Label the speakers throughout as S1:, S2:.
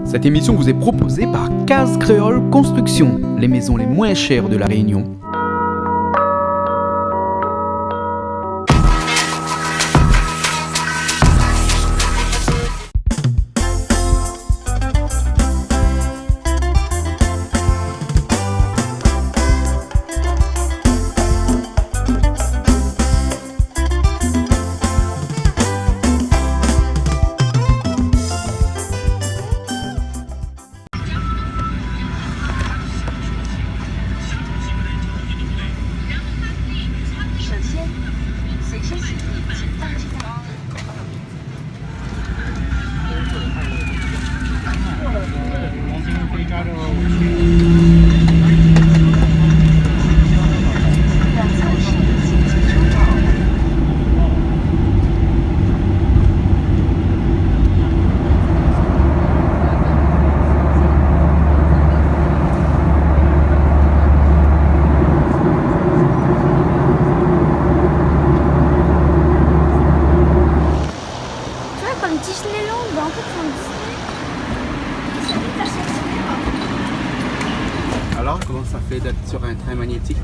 S1: Cette émission vous est proposée par Case Créole Construction, les maisons les moins chères de La Réunion. Alors, comment ça fait d'être sur un train magnétique?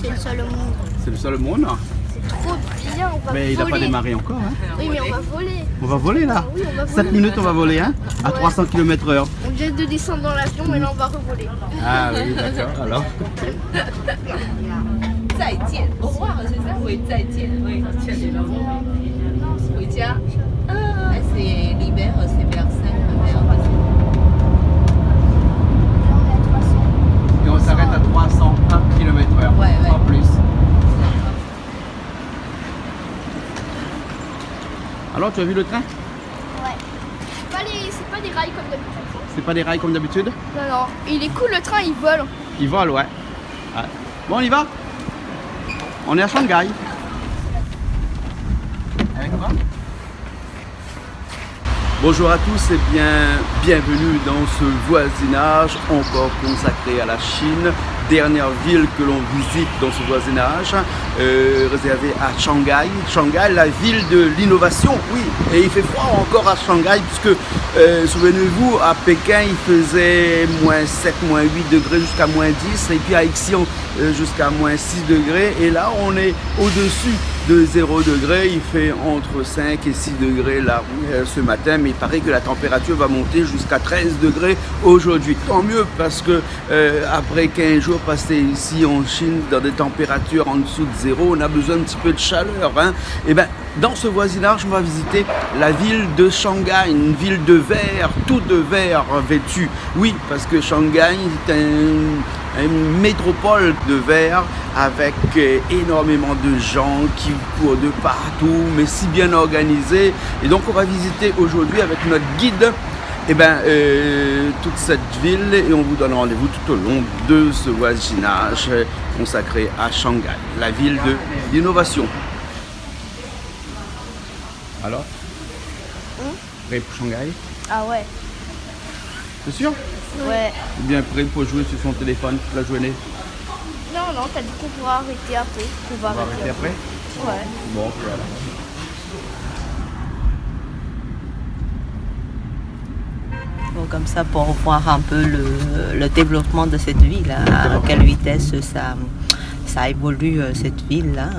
S2: C'est le seul au monde.
S1: C'est le seul au monde?
S2: C'est trop bien, on va
S1: Mais il n'a
S2: voler.
S1: pas démarré encore. Hein?
S2: Oui, mais on va voler.
S1: On va voler là?
S2: Oui, on va voler.
S1: 7 minutes on va voler hein? À 300 km/h.
S2: On vient de descendre dans l'avion, mais là on va revoler.
S1: Ah oui, d'accord. Alors?
S3: 再见，我忘了是在回再见，oui, 回家。C'est l'hiver, c'est vers 5
S1: Et on s'arrête à 301 km/h.
S3: Ouais, ouais.
S1: Pas plus. Alors, tu as vu le train?
S2: Ouais. C'est pas des rails comme d'habitude.
S1: C'est pas des rails comme d'habitude?
S2: Non, non. Il est cool, le train, il vole.
S1: Ils volent, ouais. Ouais. Bon, on y va? On est à Shanghai. Bonjour à tous et bienvenue dans ce voisinage encore consacré à la Chine. Dernière ville que l'on visite dans ce voisinage, réservé à Shanghai. Shanghai, la ville de l'innovation, oui. Et il fait froid encore à Shanghai puisque, souvenez-vous, à Pékin, il faisait moins 7, moins 8 degrés jusqu'à moins 10. Et puis à Ixion, jusqu'à moins 6 degrés. Et là, on est au-dessus de 0 degré. Il fait entre 5 et 6 degrés là ce matin. Mais il paraît que la température va monter jusqu'à 13 degrés aujourd'hui. Tant mieux parce que après 15 jours passés ici en Chine dans des températures en dessous de zéro, on a besoin un petit peu de chaleur. Hein. Et ben, dans ce voisinage, on va visiter la ville de Shanghai, une ville de verre, toute de verre vêtue. Oui, parce que Shanghai est une métropole de verre avec énormément de gens qui courent de partout, mais si bien organisés. Et donc, on va visiter aujourd'hui avec notre guide toute cette ville et on vous donne rendez-vous tout au long de ce voisinage consacré à Shanghai, la ville de l'innovation. Alors, prêt pour Shanghai?
S2: Ah ouais.
S1: C'est sûr?
S2: Ouais.
S1: Ou bien prêt pour jouer sur son téléphone toute la journée?
S2: Non, non, t'as dit qu'on pourra arrêter après. On va
S1: On va arrêter après?
S2: Ouais.
S1: Bon, voilà.
S3: Comme ça pour voir un peu le développement de cette ville, à quelle vitesse ça évolue cette ville-là.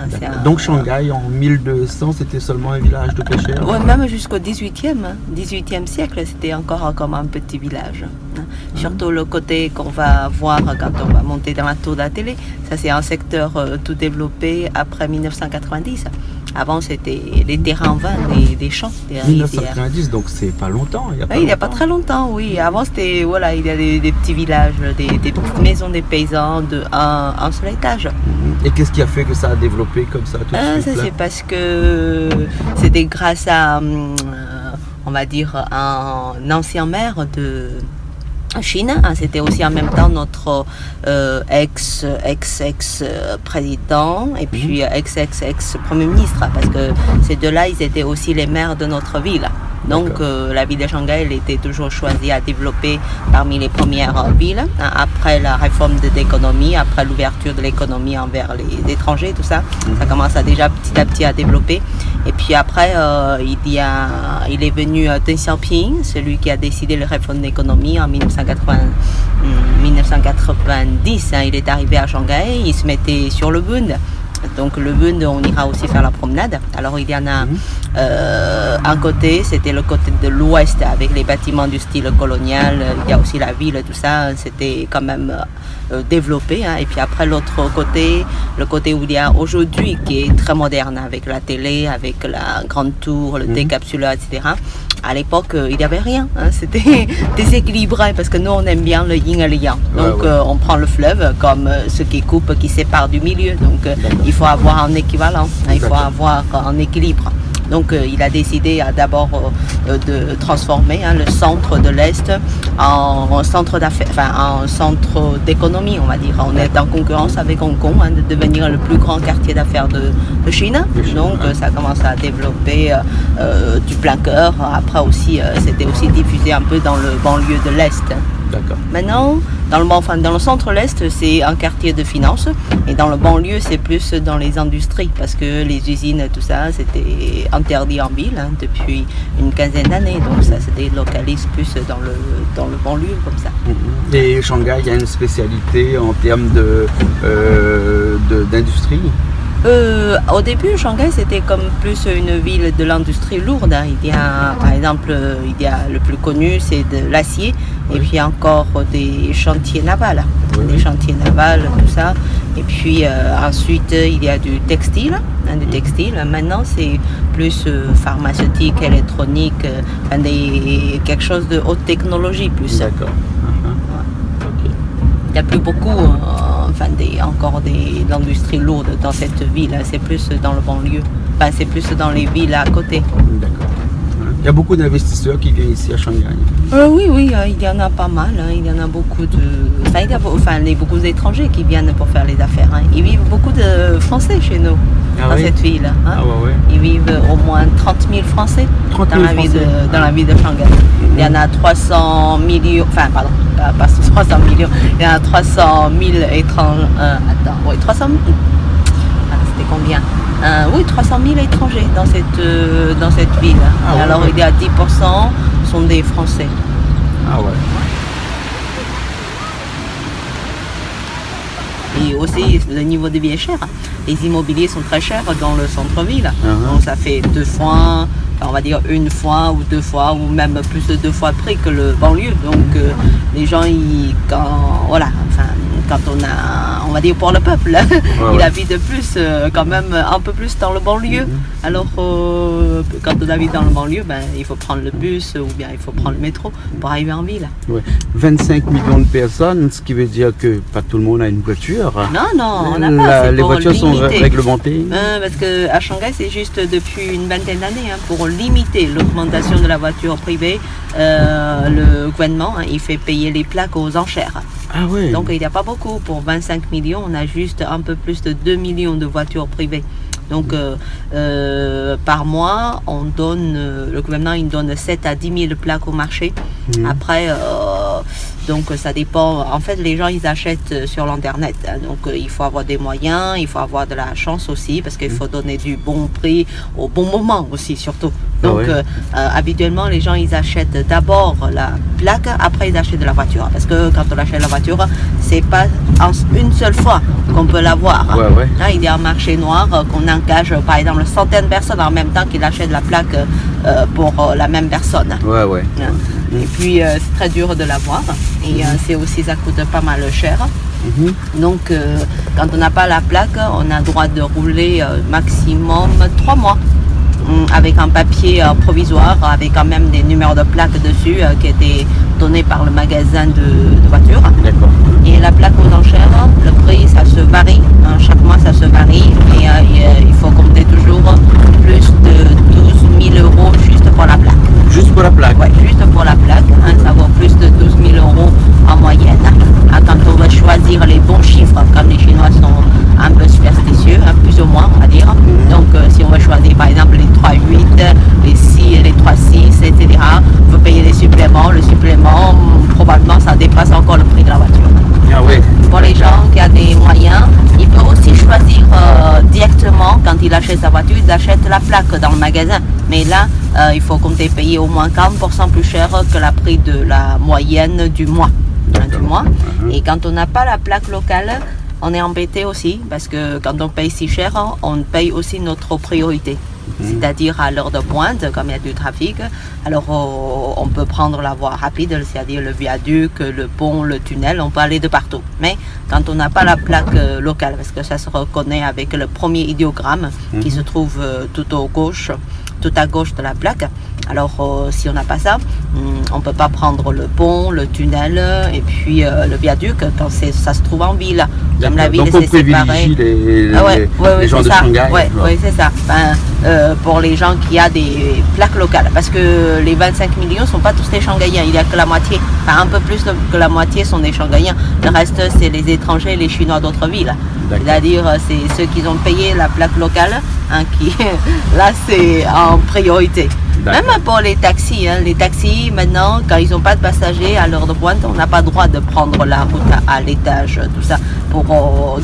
S1: Donc Shanghai en 1200 c'était seulement un village de pêcheurs?
S3: Ouais, même jusqu'au 18e siècle, c'était encore comme un petit village. Surtout le côté qu'on va voir quand on va monter dans la tour de la télé, ça c'est un secteur tout développé après 1990. Avant c'était les terrains en vin, des champs, des
S1: 1990, donc c'est pas longtemps.
S3: Il n'y a pas très longtemps, oui. Avant c'était, voilà, il y a des petits villages, des petites maisons des paysans de un seul étage.
S1: Et qu'est-ce qui a fait que ça a développé comme ça tout de suite?
S3: Ça c'est parce que c'était grâce à, on va dire, un ancien maire de Chine. C'était aussi en même temps notre ex-président et puis ex-premier ministre, parce que ces deux-là, ils étaient aussi les maires de notre ville. Donc la ville de Shanghai, elle était toujours choisie à développer parmi les premières villes. Après la réforme de l'économie, après l'ouverture de l'économie envers les étrangers, tout ça, ça commence à déjà petit à petit à développer. Et puis après, il est venu Deng Xiaoping, celui qui a décidé la réforme de l'économie en 1990. Il est arrivé à Shanghai, il se mettait sur le Bund. Donc le Bund, on ira aussi faire la promenade. Alors il y en a un côté, c'était le côté de l'ouest avec les bâtiments du style colonial. Il y a aussi la ville, tout ça, c'était quand même développé. Et puis après l'autre côté, le côté où il y a aujourd'hui, qui est très moderne, avec la télé, avec la grande tour, le décapsuleur, etc. À l'époque, il n'y avait rien. C'était déséquilibré parce que nous, on aime bien le yin et le yang. Donc on prend le fleuve comme ce qui coupe, qui sépare du milieu. Donc il faut avoir un équivalent, il faut avoir un équilibre. Donc il a décidé d'abord de transformer le centre de l'Est en centre d'affaires, en centre d'économie, on va dire. On est en concurrence avec Hong Kong de devenir le plus grand quartier d'affaires de Chine. Donc ça commence à développer du plein cœur. Après aussi, c'était aussi diffusé un peu dans le banlieue de l'Est.
S1: D'accord.
S3: Maintenant, dans le centre-l'Est, c'est un quartier de finance. Et dans le banlieue, c'est plus dans les industries. Parce que les usines, tout ça, c'était interdit en ville depuis une quinzaine d'années. Donc ça se délocalise plus dans le banlieue comme ça.
S1: Et Shanghai, il y a une spécialité en termes d'industrie?
S3: Au début, Shanghai, c'était comme plus une ville de l'industrie lourde. Il y a, par exemple, le plus connu, c'est de l'acier, et puis encore des chantiers navals, des chantiers navals, tout ça. Et puis ensuite, il y a du textile. Maintenant, c'est plus pharmaceutique, électronique, quelque chose de haute technologie plus.
S1: D'accord.
S3: Il n'y a plus beaucoup encore de l'industrie lourde dans cette ville. C'est plus dans le banlieue. C'est plus dans les villes à côté.
S1: D'accord. Il y a beaucoup d'investisseurs qui viennent ici à Shanghai.
S3: Oui, il y en a pas mal. Il y en a beaucoup beaucoup d'étrangers qui viennent pour faire les affaires. Il vivent beaucoup de Français chez nous, dans cette ville. Ils vivent au moins 30 000 Français dans la ville de Shanghai. Il y en a 300 millions, pas 300 millions, il y en a 300 000 étrangers. 300 000. C'était combien? 300 000 étrangers dans cette ville. Alors il y a 10% sont des Français. Et aussi, le niveau de vie est cher. Les immobiliers sont très chers dans le centre-ville. Donc ça fait on va dire une fois ou deux fois, ou même plus de 2 fois de prix que le banlieue. Donc les gens, quand on va dire pour le peuple, il habite plus, quand même un peu plus dans le banlieue. Alors quand on habite dans le banlieue, il faut prendre le bus ou bien il faut prendre le métro pour arriver en ville.
S1: 25 millions de personnes, ce qui veut dire que pas tout le monde a une voiture.
S3: Non, on n'a pas.
S1: Les voitures sont réglementées.
S3: Parce qu'à Shanghai, c'est juste depuis une vingtaine d'années, pour limiter l'augmentation de la voiture privée, le gouvernement, il fait payer les plaques aux enchères. Donc il n'y a pas beaucoup. Pour 25 millions, on a juste un peu plus de 2 millions de voitures privées. Donc par mois, le gouvernement il donne 7 à 10 000 plaques au marché. Après, donc ça dépend. En fait, les gens ils achètent sur l'internet. Donc il faut avoir des moyens, il faut avoir de la chance aussi, parce qu'il faut donner du bon prix au bon moment aussi surtout. Donc habituellement les gens ils achètent d'abord la plaque, après ils achètent de la voiture. Parce que quand on achète la voiture, c'est pas une seule fois qu'on peut l'avoir. Là, il y a un marché noir qu'on engage par exemple centaines de personnes en même temps qu'ils achètent la plaque pour la même personne. Et puis c'est très dur de l'avoir. Et c'est aussi, ça coûte pas mal cher. Donc quand on n'a pas la plaque, on a le droit de rouler maximum 3 mois. Avec un papier provisoire, avec quand même des numéros de plaque dessus qui étaient donnés par le magasin de voitures. Et la plaque aux enchères, le prix ça se varie, chaque mois ça se varie, et il faut compter toujours plus de 12 000 euros juste pour la plaque.
S1: Juste pour la plaque?
S3: Juste pour la plaque, ça vaut plus de 12 000 euros en moyenne. Quand on va choisir les bons chiffres, comme les Chinois sont un peu superstitieux, plus ou moins on va dire. Donc si on va choisir par exemple les 3,8, les 6, les 3,6, etc. franchement, probablement ça dépasse encore le prix de la voiture.
S1: Ah oui.
S3: Pour les gens qui ont des moyens, il peut aussi choisir directement, quand il achète sa voiture, il achète la plaque dans le magasin. Mais là, il faut compter payer au moins 40% plus cher que le prix de la moyenne du mois. Et quand on n'a pas la plaque locale, on est embêté aussi, parce que quand on paye si cher, on paye aussi notre priorité. C'est-à-dire à l'heure de pointe, comme il y a du trafic, alors on peut prendre la voie rapide, c'est-à-dire le viaduc, le pont, le tunnel, on peut aller de partout. Mais quand on n'a pas la plaque locale, parce que ça se reconnaît avec le premier idéogramme qui se trouve tout à gauche de la plaque, alors si on n'a pas ça, on ne peut pas prendre le pont, le tunnel et puis le viaduc quand ça se trouve en ville. Comme la ville,
S1: donc on
S3: c'est séparé.
S1: les gens de Shanghai.
S3: Oui, c'est ça. Pour les gens qui ont des plaques locales. Parce que les 25 millions ne sont pas tous des Shanghaïens. Il n'y a que la moitié. Enfin, un peu plus que la moitié sont des Shanghaïens. Le reste, c'est les étrangers, les Chinois d'autres villes. C'est-à-dire, c'est ceux qui ont payé la plaque locale, qui là, c'est en priorité. Même pour les taxis. Les taxis, maintenant, quand ils n'ont pas de passagers à l'heure de pointe, on n'a pas le droit de prendre la route à l'étage, tout ça, pour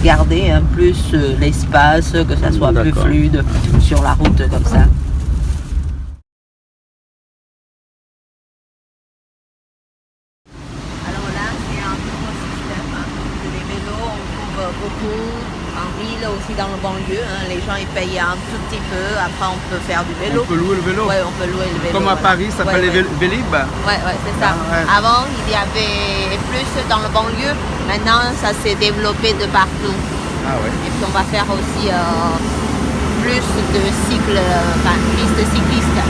S3: garder plus l'espace, que ça soit plus fluide sur la route comme ça. Alors là, c'est un nouveau système. Les vélos, on trouve beaucoup en ville, aussi dans le banlieue. Les gens ils payent un tout petit peu, après on peut faire du vélo.
S1: On peut louer le vélo.
S3: Oui, on peut louer le vélo.
S1: Comme à Paris, ça s'appelle Vélib.
S3: Oui, c'est ça. Avant, il y avait plus dans le banlieue. Maintenant, ça s'est développé de partout. Et puis on va faire aussi plus de cycles, pistes cyclistes.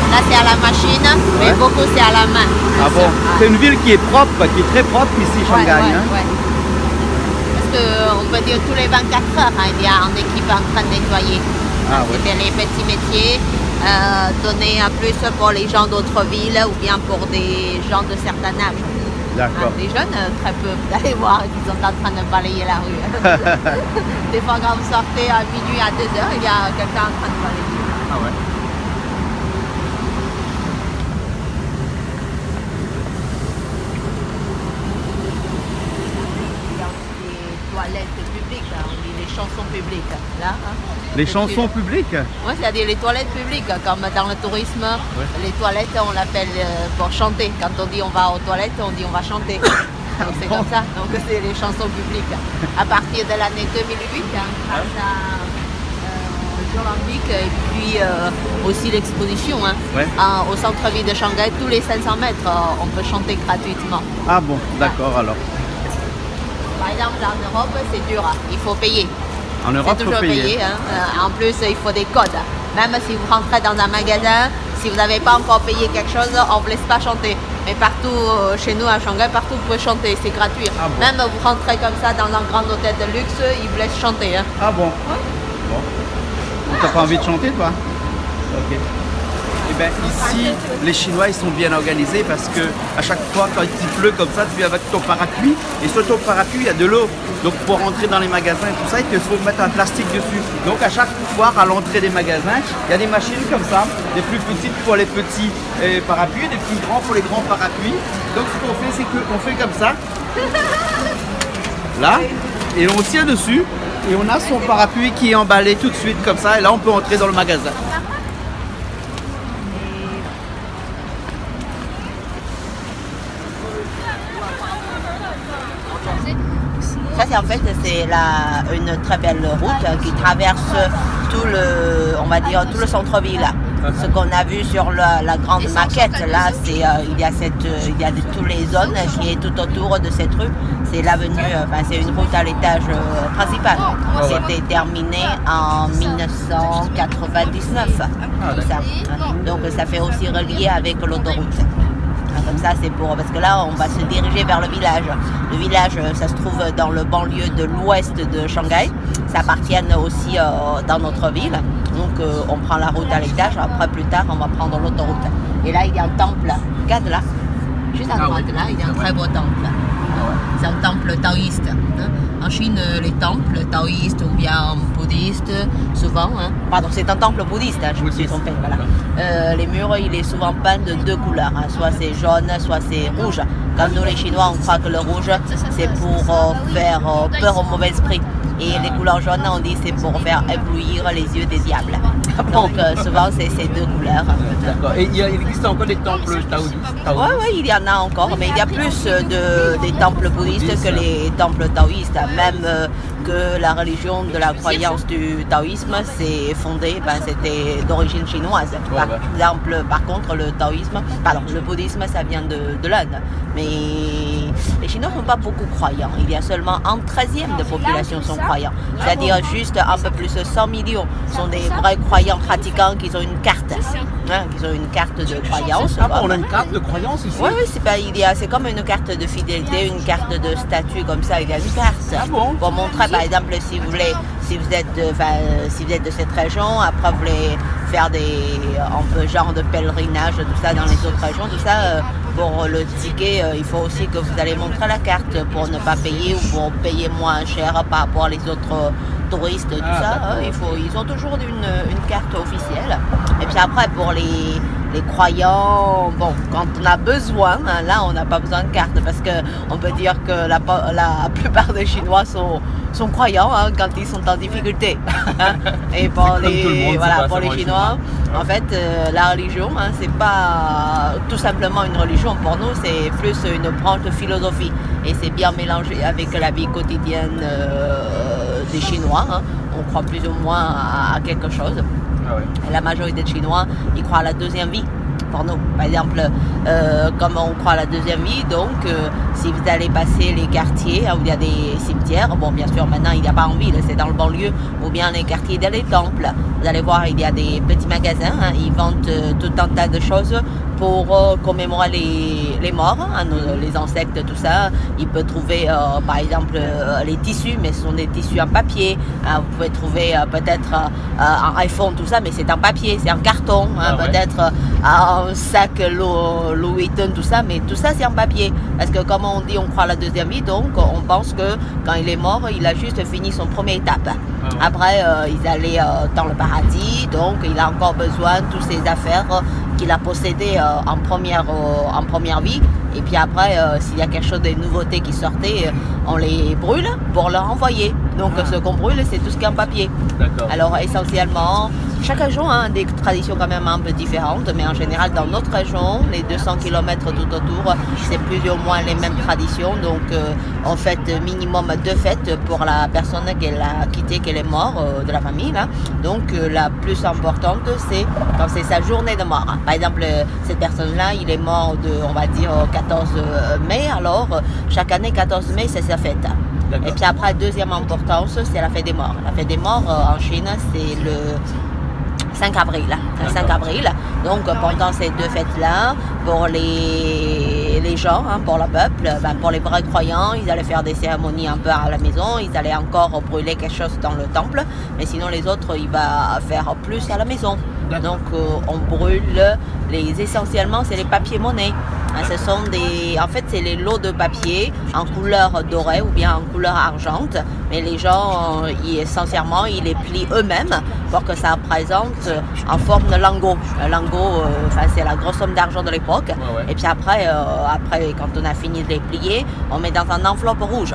S3: Là c'est à la machine, mais beaucoup c'est à la main.
S1: Ah bon? C'est une ville qui est propre, qui est très propre ici, Shanghai.
S3: Parce qu'on peut dire tous les 24 heures, il y a une équipe en train de nettoyer. C'était les petits métiers donnés en plus pour les gens d'autres villes ou bien pour des gens de certain âge.
S1: D'accord.
S3: Les jeunes, très peu, vous allez voir qu'ils sont en train de balayer la rue. Des fois quand vous sortez à minuit, à 2 heures, il y a quelqu'un en train de balayer.
S1: Ah ouais.
S3: Toilettes publiques, on dit les chansons publiques. Là,
S1: les chansons publiques?
S3: Oui, c'est-à-dire les toilettes publiques, comme dans le tourisme, les toilettes on l'appelle pour chanter. Quand on dit on va aux toilettes, on dit on va chanter. Donc c'est comme ça, donc c'est les chansons publiques. À partir de l'année 2008, grâce à Jeux Olympiques et puis aussi l'exposition au centre-ville de Shanghai, tous les 500 mètres, on peut chanter gratuitement.
S1: Ah bon, d'accord alors.
S3: Par exemple, en Europe, c'est dur, il faut payer.
S1: En Europe,
S3: c'est toujours payé. En plus, il faut des codes. Même si vous rentrez dans un magasin, si vous n'avez pas encore payé quelque chose, on ne vous laisse pas chanter. Mais partout, chez nous à Shanghai, partout vous pouvez chanter, c'est gratuit.
S1: Ah bon.
S3: Même vous rentrez comme ça dans un grand hôtel de luxe, ils vous laissent chanter.
S1: Ah bon? Bon. T'as pas envie de chanter, toi? Ok. Eh bien, ici, les Chinois, ils sont bien organisés parce que à chaque fois, quand il pleut comme ça, tu viens avec ton parapluie et sur ton parapluie, il y a de l'eau. Donc, pour rentrer dans les magasins et tout ça, il te faut mettre un plastique dessus. Donc, à chaque fois, à l'entrée des magasins, il y a des machines comme ça, des plus petites pour les petits parapluies, des plus grands pour les grands parapluies. Donc, ce qu'on fait, c'est qu'on fait comme ça, là, et on tient dessus et on a son parapluie qui est emballé tout de suite comme ça. Et là, on peut entrer dans le magasin.
S3: Ça, c'est en fait une très belle route qui traverse tout le centre-ville. Ce qu'on a vu sur la grande maquette, là, c'est il y a toutes les zones qui est tout autour de cette rue. C'est l'avenue, c'est une route à l'étage principal. C'était terminé en 1999. Donc ça fait aussi relier avec l'autoroute. Comme ça, c'est parce que là, on va se diriger vers le village. Le village, ça se trouve dans le banlieue de l'ouest de Shanghai. Ça appartient aussi dans notre ville. Donc, on prend la route à l'étage. Après, plus tard, on va prendre l'autoroute. Et là, il y a un temple. Regarde là. Juste à
S1: Ah
S3: droite,
S1: oui,
S3: là, il y a un
S1: c'est
S3: très beau temple. C'est un temple taoïste. Hein. En Chine, les temples taoïstes ou bien bouddhistes, souvent, hein, pardon, c'est un temple bouddhiste, hein, je me suis trompée, voilà. Les murs, il est souvent peint de deux couleurs, hein, soit c'est jaune, soit c'est rouge. Comme nous les Chinois, on croit que le rouge, c'est pour faire peur aux mauvais esprits. Et les couleurs jaunes, on dit c'est pour faire éblouir les yeux des diables. Donc souvent, c'est ces deux couleurs.
S1: D'accord. Et il existe encore des temples taoïstes?
S3: Oui, il y en a encore, mais il y a plus des temples bouddhistes que les temples taoïstes. Même que la religion de la croyance du taoïsme s'est fondée, c'était d'origine chinoise. Par contre, le bouddhisme, ça vient de l'Inde. Mais les Chinois ne sont pas beaucoup croyants. Il y a seulement un 13e de population sont croyants. C'est-à-dire juste un peu plus de 100 millions sont des vrais croyants pratiquants qui ont une carte. Hein, qui ont une carte de croyance.
S1: Ah bon, on a une carte de croyance ici?
S3: Oui, c'est comme une carte de fidélité, une carte de statut comme ça. Il y a une carte.
S1: Ah bon?
S3: Pour montrer, par exemple, si vous êtes de cette région, après vous voulez faire un peu genre de pèlerinage, tout ça dans les autres régions, tout ça, pour le ticket, il faut aussi que vous allez montrer la carte pour ne pas payer ou pour payer moins cher par rapport aux autres touristes, tout ça. Ils ont toujours une carte officielle. Et puis après, pour les croyants, bon, quand on a besoin, hein, là on n'a pas besoin de carte parce qu'on peut dire que la plupart des Chinois sont croyants hein, quand ils sont en difficulté. Et pour les Chinois, en fait, la religion, hein, c'est pas tout simplement une religion. Pour nous, c'est plus une branche de philosophie. Et c'est bien mélangé avec la vie quotidienne des Chinois. Hein. On croit plus ou moins à quelque chose. Ah ouais. La majorité de Chinois, ils croient à la deuxième vie. Pour nous, par exemple, comme on croit à la deuxième vie, donc si vous allez passer les quartiers où il y a des cimetières, bon bien sûr maintenant il n'y a pas en ville, c'est dans le banlieue, ou bien les quartiers dans les temples, vous allez voir il y a des petits magasins, hein, ils vendent tout un tas de choses pour commémorer les morts, hein, les insectes, tout ça. Il peut trouver par exemple les tissus, mais ce sont des tissus en papier. Hein, vous pouvez trouver peut-être un iPhone, tout ça, mais c'est en papier, c'est en carton. Hein, peut-être un sac Louis Vuitton, tout ça, mais tout ça c'est en papier. Parce que comme on dit, on croit à la deuxième vie, donc on pense que quand il est mort, il a juste fini son première étape. Après, il allait dans le paradis, donc il a encore besoin de toutes ces affaires qu'il a possédées en première vie. Et puis après, s'il y a quelque chose de nouveautés qui sortait, on les brûle pour leur envoyer. Donc ce qu'on brûle, c'est tout ce qui est en papier. Alors essentiellement, chaque région a des traditions quand même un peu différentes, mais en général dans notre région, les 200 km tout autour, c'est plus ou moins les mêmes traditions. Donc on fête minimum 2 fêtes pour la personne qu'elle a quittée, qu'elle est morte de la famille. Là. Donc la plus importante, c'est quand c'est sa journée de mort. Par exemple, cette personne-là, il est mort on va dire 14 mai, alors chaque année 14 mai, c'est sa fête. Et puis après, deuxième importance, c'est la fête des morts. La fête des morts en Chine, c'est le 5 avril. Le 5 avril. Donc pendant ces 2 fêtes-là, pour les gens, hein, pour le peuple, pour les vrais croyants, ils allaient faire des cérémonies un peu à la maison, ils allaient encore brûler quelque chose dans le temple, mais sinon les autres, ils vont faire plus à la maison. Donc on brûle essentiellement c'est les papiers monnaies. Ce sont c'est les lots de papier en couleur dorée ou bien en couleur argente, mais les gens essentiellement ils les plient eux-mêmes pour que ça présente en forme de lingot. Le lingot, c'est la grosse somme d'argent de l'époque. Et puis après, quand on a fini de les plier, on met dans une enveloppe rouge.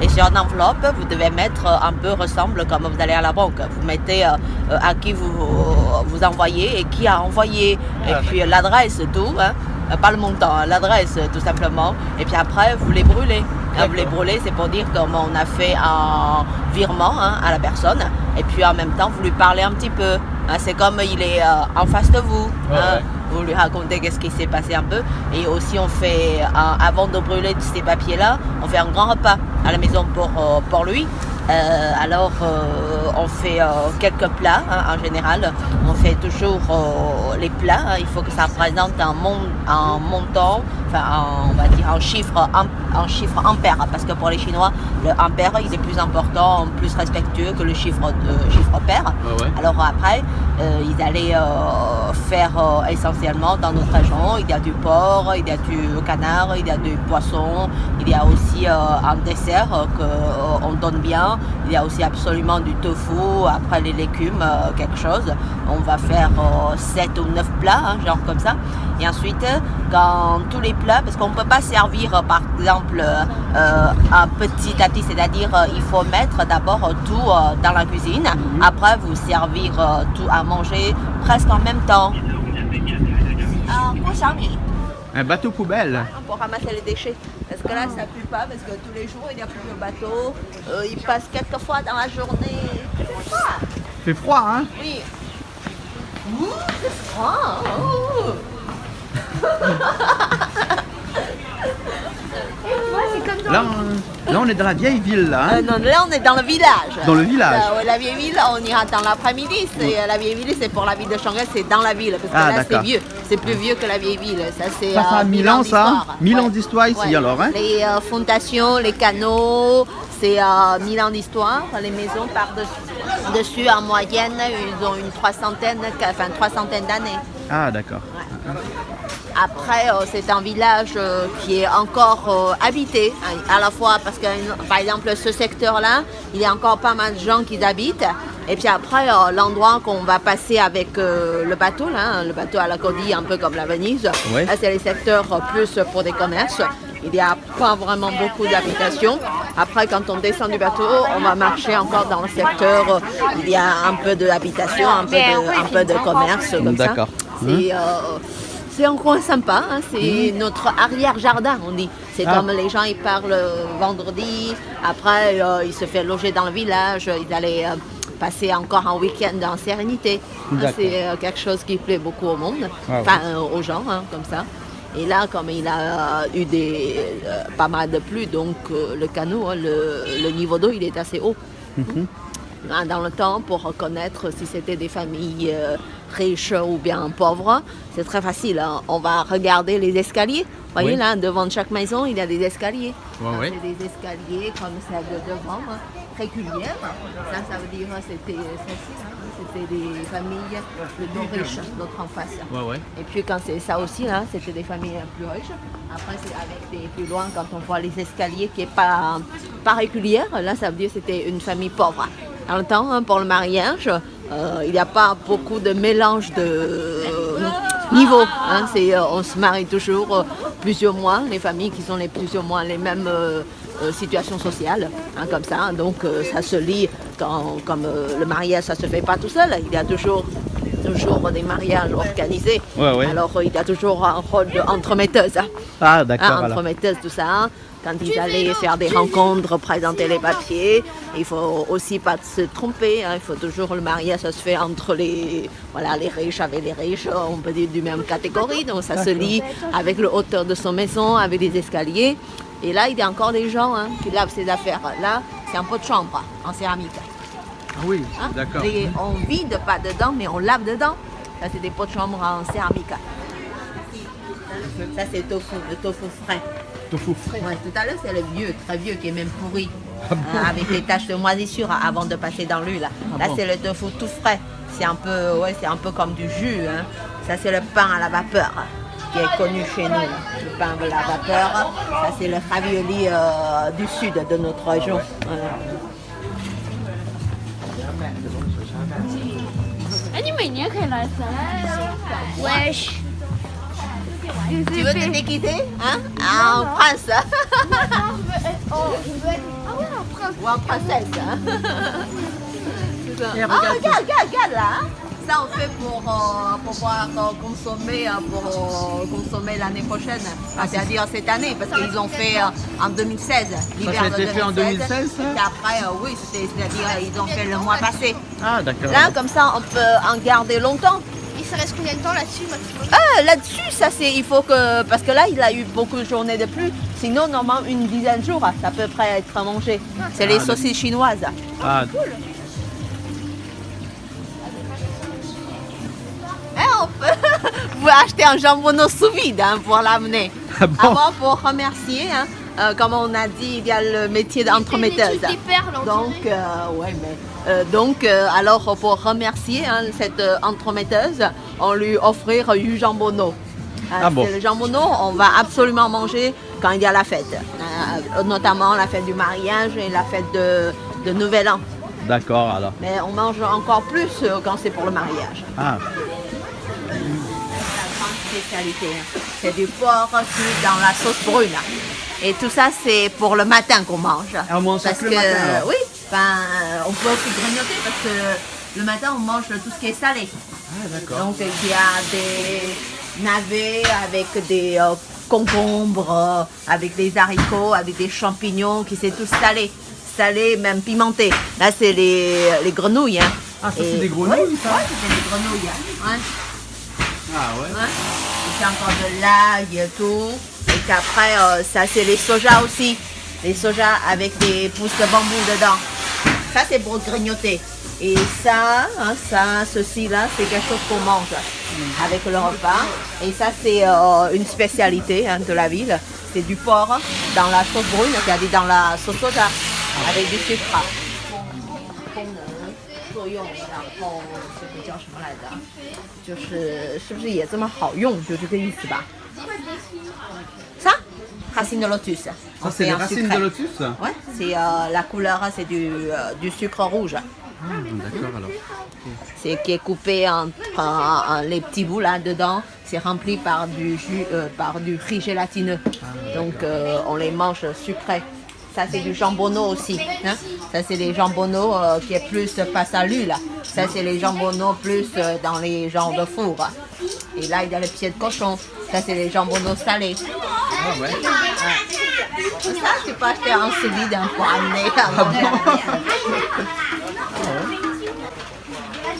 S3: Et sur une enveloppe, vous devez mettre un peu ressemble comme vous allez à la banque. Vous mettez à qui vous envoyez et qui a envoyé. Et puis l'adresse, tout. Hein. Pas le montant, l'adresse tout simplement. Et puis après, vous les brûlez. Vous les brûlez, c'est pour dire qu'on a fait un virement à la personne. Et puis en même temps, vous lui parlez un petit peu. C'est comme il est en face de vous. Vous lui racontez qu'est-ce qui s'est passé un peu. Et aussi, on fait, avant de brûler tous ces papiers-là, on fait un grand repas à la maison pour lui. Alors, on fait quelques plats en général. On fait toujours les plats. Il faut que ça représente un montant, on va dire un chiffre ampère. Parce que pour les Chinois, le ampère il est plus important, plus respectueux que le chiffre pair. Alors après, ils allaient faire essentiellement dans notre région. Il y a du porc, il y a du canard, il y a du poisson, il y a aussi un dessert qu'on donne bien. Il y a aussi absolument du tofu, après les légumes, quelque chose. On va faire 7 ou 9 plats, hein, genre comme ça. Et ensuite, dans tous les plats, parce qu'on ne peut pas servir par exemple un petit à petit, c'est-à-dire il faut mettre d'abord tout dans la cuisine, après vous servir tout à manger presque en même temps.
S1: Un bateau poubelle.
S3: Pour ramasser les déchets. Parce que là, ça ne pue pas, parce que tous les jours, il n'y a plus de bateau. Il passe quelques fois dans la journée. C'est froid.
S1: Fait froid, hein?
S3: Oui. Ouh, c'est froid. Ouh.
S1: Là, on est dans la vieille ville, là. Hein?
S3: Non, là, on est dans le village.
S1: Dans le village.
S3: La vieille ville, on ira dans l'après-midi. La vieille ville, c'est pour la ville de Shanghai, c'est dans la ville. Parce que là, c'est vieux. C'est plus vieux que la vieille ville. Ça, c'est
S1: 1000 ans, ça? 1000 ans d'histoire ici, alors, hein?
S3: Les fondations, les canaux, c'est 1000 ans d'histoire. Les maisons par-dessus, en moyenne, ils ont une 300aine d'années.
S1: Ah, d'accord.
S3: Après, c'est un village qui est encore habité, à la fois parce que, par exemple, ce secteur-là, il y a encore pas mal de gens qui y habitent. Et puis après, l'endroit qu'on va passer avec le bateau, là, le bateau à la codille, un peu comme la Venise,
S1: ouais.
S3: Là, c'est les secteurs plus pour des commerces. Il n'y a pas vraiment beaucoup d'habitations. Après, quand on descend du bateau, on va marcher encore dans le secteur. Il y a un peu d'habitation, un peu de commerce, comme ça.
S1: D'accord.
S3: C'est un coin sympa, hein, c'est notre arrière-jardin, on dit. C'est comme les gens, ils parlent vendredi, après ils se font loger dans le village, ils allaient passer encore un week-end en sérénité. C'est quelque chose qui plaît beaucoup au monde, aux gens, hein, comme ça. Et là, comme il a eu pas mal de pluie, donc le canot, hein, le niveau d'eau, il est assez haut. Dans le temps, pour reconnaître si c'était des familles riches ou bien pauvres, c'est très facile. Hein. On va regarder les escaliers. Vous voyez là, devant chaque maison, il y a des escaliers. C'est des escaliers comme celle de devant, hein, régulières. Ça veut dire c'était des familles plutôt riches, l'autre en face. Et puis quand c'est ça aussi, là, c'était des familles plus riches. Après, c'est avec des plus loin, quand on voit les escaliers qui n'est pas régulière, là, ça veut dire que c'était une famille pauvre. Dans le temps, hein, pour le mariage, il n'y a pas beaucoup de mélange de niveaux. Hein, on se marie toujours plusieurs mois, les familles qui sont les plus ou moins les mêmes situations sociales, hein, comme ça. Donc ça se lie, comme le mariage, ça ne se fait pas tout seul. Il y a toujours des mariages organisés. Alors il y a toujours un rôle d'entremetteuse. Hein.
S1: Ah, d'accord.
S3: Entremetteuse, tout ça. Hein. Quand ils allaient faire des rencontres, présenter les papiers, il faut aussi pas se tromper. Hein. Il faut toujours, le mariage, ça se fait entre les riches avec les riches, on peut dire du même catégorie. Donc ça se lie avec le hauteur de son maison, avec des escaliers. Et là, il y a encore des gens, hein, qui lavent ses affaires. Là, c'est un pot de chambre en céramique.
S1: Ah oui, hein? D'accord.
S3: On vide pas dedans, mais on lave dedans. Ça, c'est des pots de chambre en céramique. Ça, c'est le tofu frais.
S1: Tofu frais.
S3: Ouais, tout à l'heure, c'est le vieux, très vieux, qui est même pourri, avec les taches de moisissure avant de passer dans l'huile. Là, c'est le tofu tout frais. C'est un peu comme du jus. Hein. Ça, c'est le pain à la vapeur, qui est connu chez nous. Le pain à la vapeur, ça, c'est le ravioli du sud de notre région. Voilà.
S2: Wesh.
S3: Tu veux te déguiser, hein, en prince?
S2: Je veux être un prince.
S3: Ou en princesse, hein? Regarde là, hein? Ça on fait pour pouvoir consommer l'année prochaine, c'est-à-dire cette année, parce qu'ils ont fait en 2016, l'hiver de 2016.
S1: Fait en 2016 ça?
S3: Et après, oui, c'est-à-dire ils ont fait le mois passé.
S1: Ah d'accord.
S3: Là, comme ça, on peut en garder longtemps.
S2: Et ça reste combien de temps là-dessus maximum?
S3: Là-dessus, ça c'est, il faut que, parce que là, il a eu beaucoup de journées de pluie. Sinon, normalement, une dizaine de jours, ça peut près être mangé. C'est les saucisses chinoises.
S1: Ah,
S2: cool.
S3: Vous pouvez acheter un jambon sous vide, hein, pour l'amener.
S1: Ah bon?
S3: Avant, pour remercier, hein, comme on a dit, il y a le métier d'entremetteuse.
S2: Des perles, on
S3: Donc,
S2: dirait.
S3: ouais, mais, alors pour remercier cette entremetteuse, on lui offrir du jambonneau.
S1: Ah bon.
S3: C'est le jambonneau, on va absolument manger quand il y a la fête, notamment la fête du mariage et la fête de Nouvel An.
S1: D'accord, alors.
S3: Mais on mange encore plus quand c'est pour le mariage.
S1: Ah,
S3: La grande spécialité, c'est du porc cuit dans la sauce brune. Et tout ça, c'est pour le matin qu'on mange.
S1: Ah, on mange ça
S3: Parce
S1: que le matin, alors.
S3: oui, on peut aussi grignoter parce que le matin, on mange tout ce qui est salé.
S1: ah d'accord.
S3: Donc, il y a des navets avec des concombres, avec des haricots, avec des champignons, qui c'est tout salé. Salé, même pimenté. Là, c'est les grenouilles. Hein.
S1: Ah, ça, c'est des grenouilles,
S3: ouais,
S1: ça
S3: ouais, c'est des grenouilles. Hein. Ouais.
S1: Ah ouais.
S3: Ouais. Et c'est encore de l'ail et tout. Et qu'après, ça, c'est les sojas aussi. Les sojas avec des pousses de bambou dedans. Ça, c'est pour grignoter. Et ça, ceci-là, c'est quelque chose qu'on mange avec le repas. Et ça, c'est une spécialité de la ville. C'est du porc dans la sauce brune, c'est-à-dire dans la sauce soja, avec du sucre. 作用，然后这个叫什么来着？就是是不是也这么好用？就这个意思吧。Ça, racine de lotus.
S1: Ça, c'est les racines de lotus.
S3: Ouais, c'est la couleur, c'est du sucre rouge.
S1: Ah, d'accord, alors.
S3: C'est qui est coupé entre les petits bouts là dedans. C'est rempli par du jus, par du riz gélatineux. Donc on les mange sucrés. Ça c'est du jambonneau aussi. Hein? Ça c'est les jambonneaux qui est plus passe à l'huile. Ça c'est les jambonneaux plus dans les genres de four. Et là il y a les pieds de cochon. Ça c'est les jambonneaux salés.
S1: Ah ouais.
S3: Ça tu peux acheter en sous-vide pour amener à manger.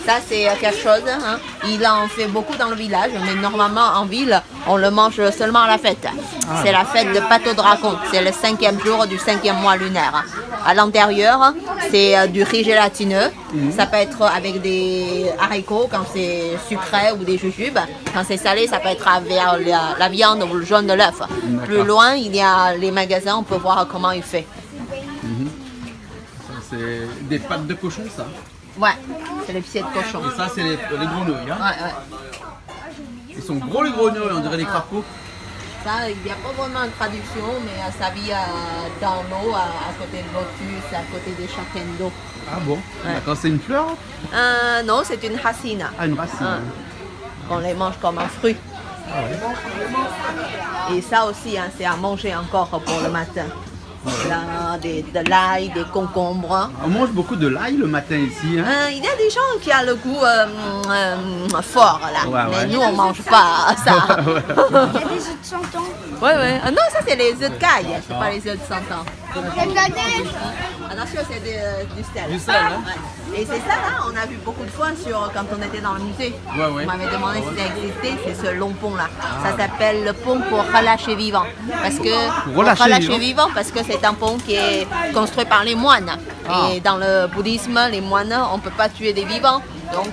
S3: Ça c'est quelque chose, hein. Il en fait beaucoup dans le village, mais normalement en ville, on le mange seulement à la fête. C'est la fête de Pâte au Dragon, c'est le 5e jour du 5e mois lunaire. À l'intérieur, c'est du riz gélatineux. Ça peut être avec des haricots quand c'est sucré ou des jujubes. Quand c'est salé, ça peut être avec la viande ou le jaune de l'œuf. Plus loin, il y a les magasins, on peut voir comment il fait.
S1: C'est des pattes de cochon, ça.
S3: Ouais, c'est les pieds de cochon.
S1: Et ça, c'est les grenouilles. Hein.
S3: Ouais, ouais.
S1: Ils sont gros, les grenouilles, on dirait des crapauds.
S3: Ça, il n'y a pas vraiment de traduction, mais ça vit dans l'eau, à côté de lotus, à côté des châtaignes d'eau.
S1: Ah bon. D'accord, c'est une fleur.
S3: Non, c'est une racine.
S1: Ah, une racine.
S3: On les mange comme un fruit.
S1: Ah ouais.
S3: Et ça aussi, hein, c'est à manger encore pour le matin. Là, de l'ail, des concombres.
S1: On mange beaucoup de l'ail le matin ici. Hein.
S3: Il y a des gens qui ont le goût fort là,
S1: Ouais,
S3: mais
S1: ouais.
S3: nous on mange pas ça.
S2: Il y a des œufs de 100 ans.
S3: Ouais, ouais. Non, ça c'est les œufs de caille, c'est pas les œufs de 100 ans.
S2: Il y a de la neige.
S3: Attention, c'est du sel.
S1: Du sel, hein.
S3: Ouais. Et c'est ça là, on a vu beaucoup de fois quand on était dans le musée.
S1: Ouais, ouais.
S3: On m'avait demandé si ça existait, c'est ce long pont là. Ça s'appelle le pont pour relâcher vivant. Parce que
S1: Pour relâcher
S3: vivant, parce que c'est un pont qui est construit par les moines. Et dans le bouddhisme, les moines, on ne peut pas tuer des vivants. Donc,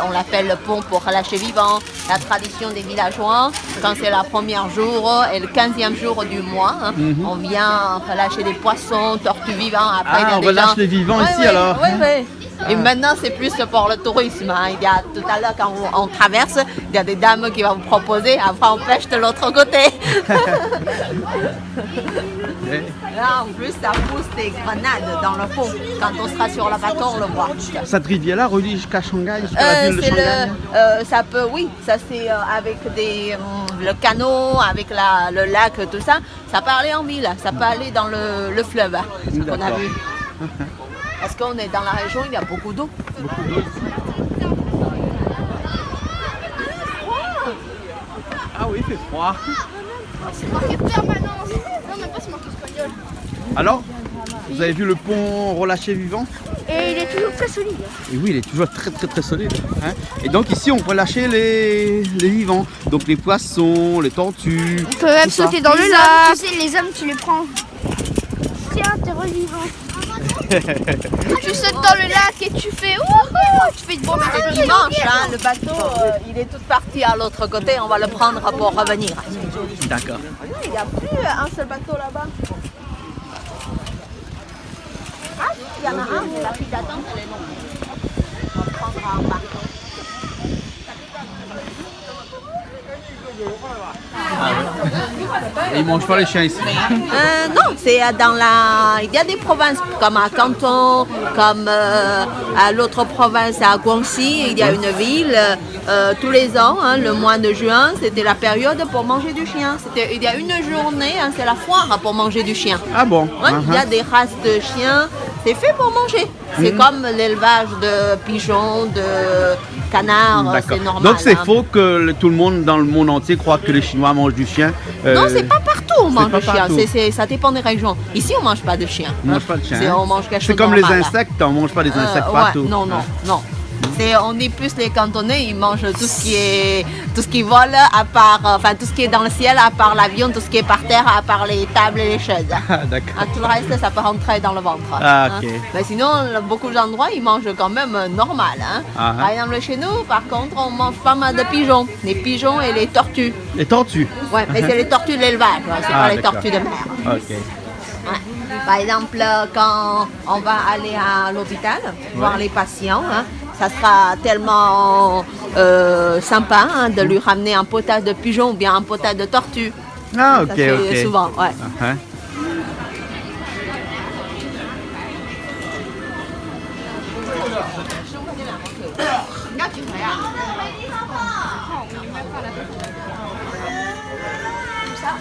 S3: on l'appelle le pont pour relâcher vivant. La tradition des villageois, quand c'est le premier jour et le 15e jour du mois, hein, on vient relâcher des poissons, tortues vivants. Après, il y a
S1: on
S3: des
S1: relâche
S3: gens-
S1: les vivants
S3: Ouais,
S1: ici
S3: ouais,
S1: alors.
S3: ouais, ouais. Et maintenant, c'est plus pour le tourisme. Hein. Il y a tout à l'heure, quand on traverse, il y a des dames qui vont vous proposer. Après, on pêche de l'autre côté. Là, en plus, ça pousse des grenades dans le fond. Quand on sera sur le bateau, on le voit.
S1: Cette rivière-là relie jusqu'à Shanghai, jusqu'à la ville de
S3: C'est
S1: Shanghai.
S3: ça peut, oui, ça c'est avec le canot, avec le lac, tout ça. Ça peut aller en ville, ça peut aller dans le fleuve, hein, ce qu'on a
S1: D'accord.
S3: vu. Parce qu'on est dans la région, il y a beaucoup d'eau.
S1: Beaucoup d'eau ici. Ah oui, il fait froid.
S2: C'est marqué permanence. Non, même pas, c'est marqué espagnol.
S1: Alors, vous avez vu le pont relâché vivant?
S2: Et il est toujours très solide.
S1: Et oui, il est toujours très solide. Hein. Et donc ici, on peut lâcher les vivants. Donc les poissons, les tortues.
S2: On peut même
S1: tout ça.
S2: sauter dans le lac. Tu sais, les hommes, tu les prends. Tiens, t'es revivant. Tu sautes dans le lac et tu fais ouhou, tu fais de bon
S3: Dimanche, hein, le bateau, il est tout parti à l'autre côté. On va le prendre pour revenir.
S1: D'accord.
S3: Il n'y a plus un seul bateau là-bas. Ah, il y en a un, mais la file d'attente, elle est longue. On prendra un bateau.
S1: Et ils mangent pas les chiens ici.
S3: Non, c'est dans la. Il y a des provinces comme à Canton, comme à l'autre province à Guangxi, il y a une ville. Tous les ans, hein, le mois de juin, c'était la période pour manger du chien. Il y a une journée, hein, c'est la foire pour manger du chien.
S1: Ah bon?
S3: Ouais, il y a des races de chiens, c'est fait pour manger. C'est comme l'élevage de pigeons, de canards,
S1: D'accord.
S3: c'est normal.
S1: Donc c'est
S3: hein.
S1: faux que tout le monde dans le monde entier croit que les Chinois mangent du chien.
S3: Non, c'est pas partout on mange
S1: pas
S3: du chien,
S1: partout.
S3: ça dépend des régions. Ici, on mange pas de chien.
S1: On mange pas de chien.
S3: C'est-
S1: hein.
S3: On mange quelque
S1: C'est
S3: chose
S1: comme
S3: de
S1: les
S3: normal.
S1: insectes, on mange pas des insectes
S3: Ouais,
S1: partout.
S3: non, non, non. On dit plus les cantonais, ils mangent tout ce qui vole, à part, enfin tout ce qui est dans le ciel, à part l'avion, tout ce qui est par terre, à part les tables et les chaises.
S1: Ah, d'accord.
S3: Tout le reste, ça peut rentrer dans le ventre.
S1: Ah, ok.
S3: Mais sinon, beaucoup d'endroits, ils mangent quand même normal. Hein.
S1: Ah,
S3: Par exemple, chez nous, par contre, on mange pas mal de pigeons. Les pigeons et les tortues.
S1: Les tortues.
S3: Ouais, mais c'est les tortues de l'élevage, c'est
S1: Ah,
S3: pas les
S1: d'accord.
S3: tortues de mer.
S1: Ok.
S3: Ouais. Par exemple, quand on va aller à l'hôpital voir les patients, hein, ça sera tellement sympa hein, de lui ramener un potage de pigeon ou bien un potage de tortue.
S1: Ah,
S3: Ça
S1: ok,
S3: fait
S1: ok.
S3: souvent, ouais.
S1: Hein?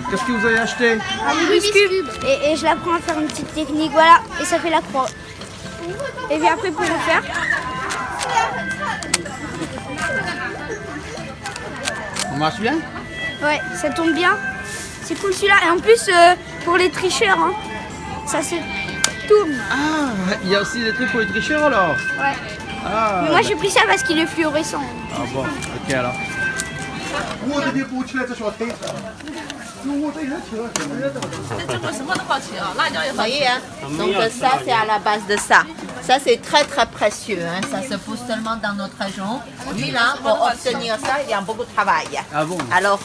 S1: Qu'est-ce que vous avez acheté?
S2: Un Rubik's Cube. Et je l'apprends à faire une petite technique, voilà, et ça fait la croix. Et puis après, pour le faire,
S1: Ça marche bien?
S2: ouais, ça tombe bien. C'est cool celui-là. Et en plus, pour les tricheurs, hein, ça se tourne.
S1: Ah, il y a aussi des trucs pour les tricheurs alors?
S2: Ouais.
S1: Ah,
S2: Mais moi, j'ai pris ça parce qu'il est fluorescent.
S1: ah bon, ok alors.
S3: Vous voyez, hein? Donc ça, c'est à la base de ça. Ça, c'est très très précieux. Hein? Ça se pousse seulement dans notre région. Lui, là, pour obtenir ça, il y a beaucoup de travail.
S1: Ah bon?
S3: Alors,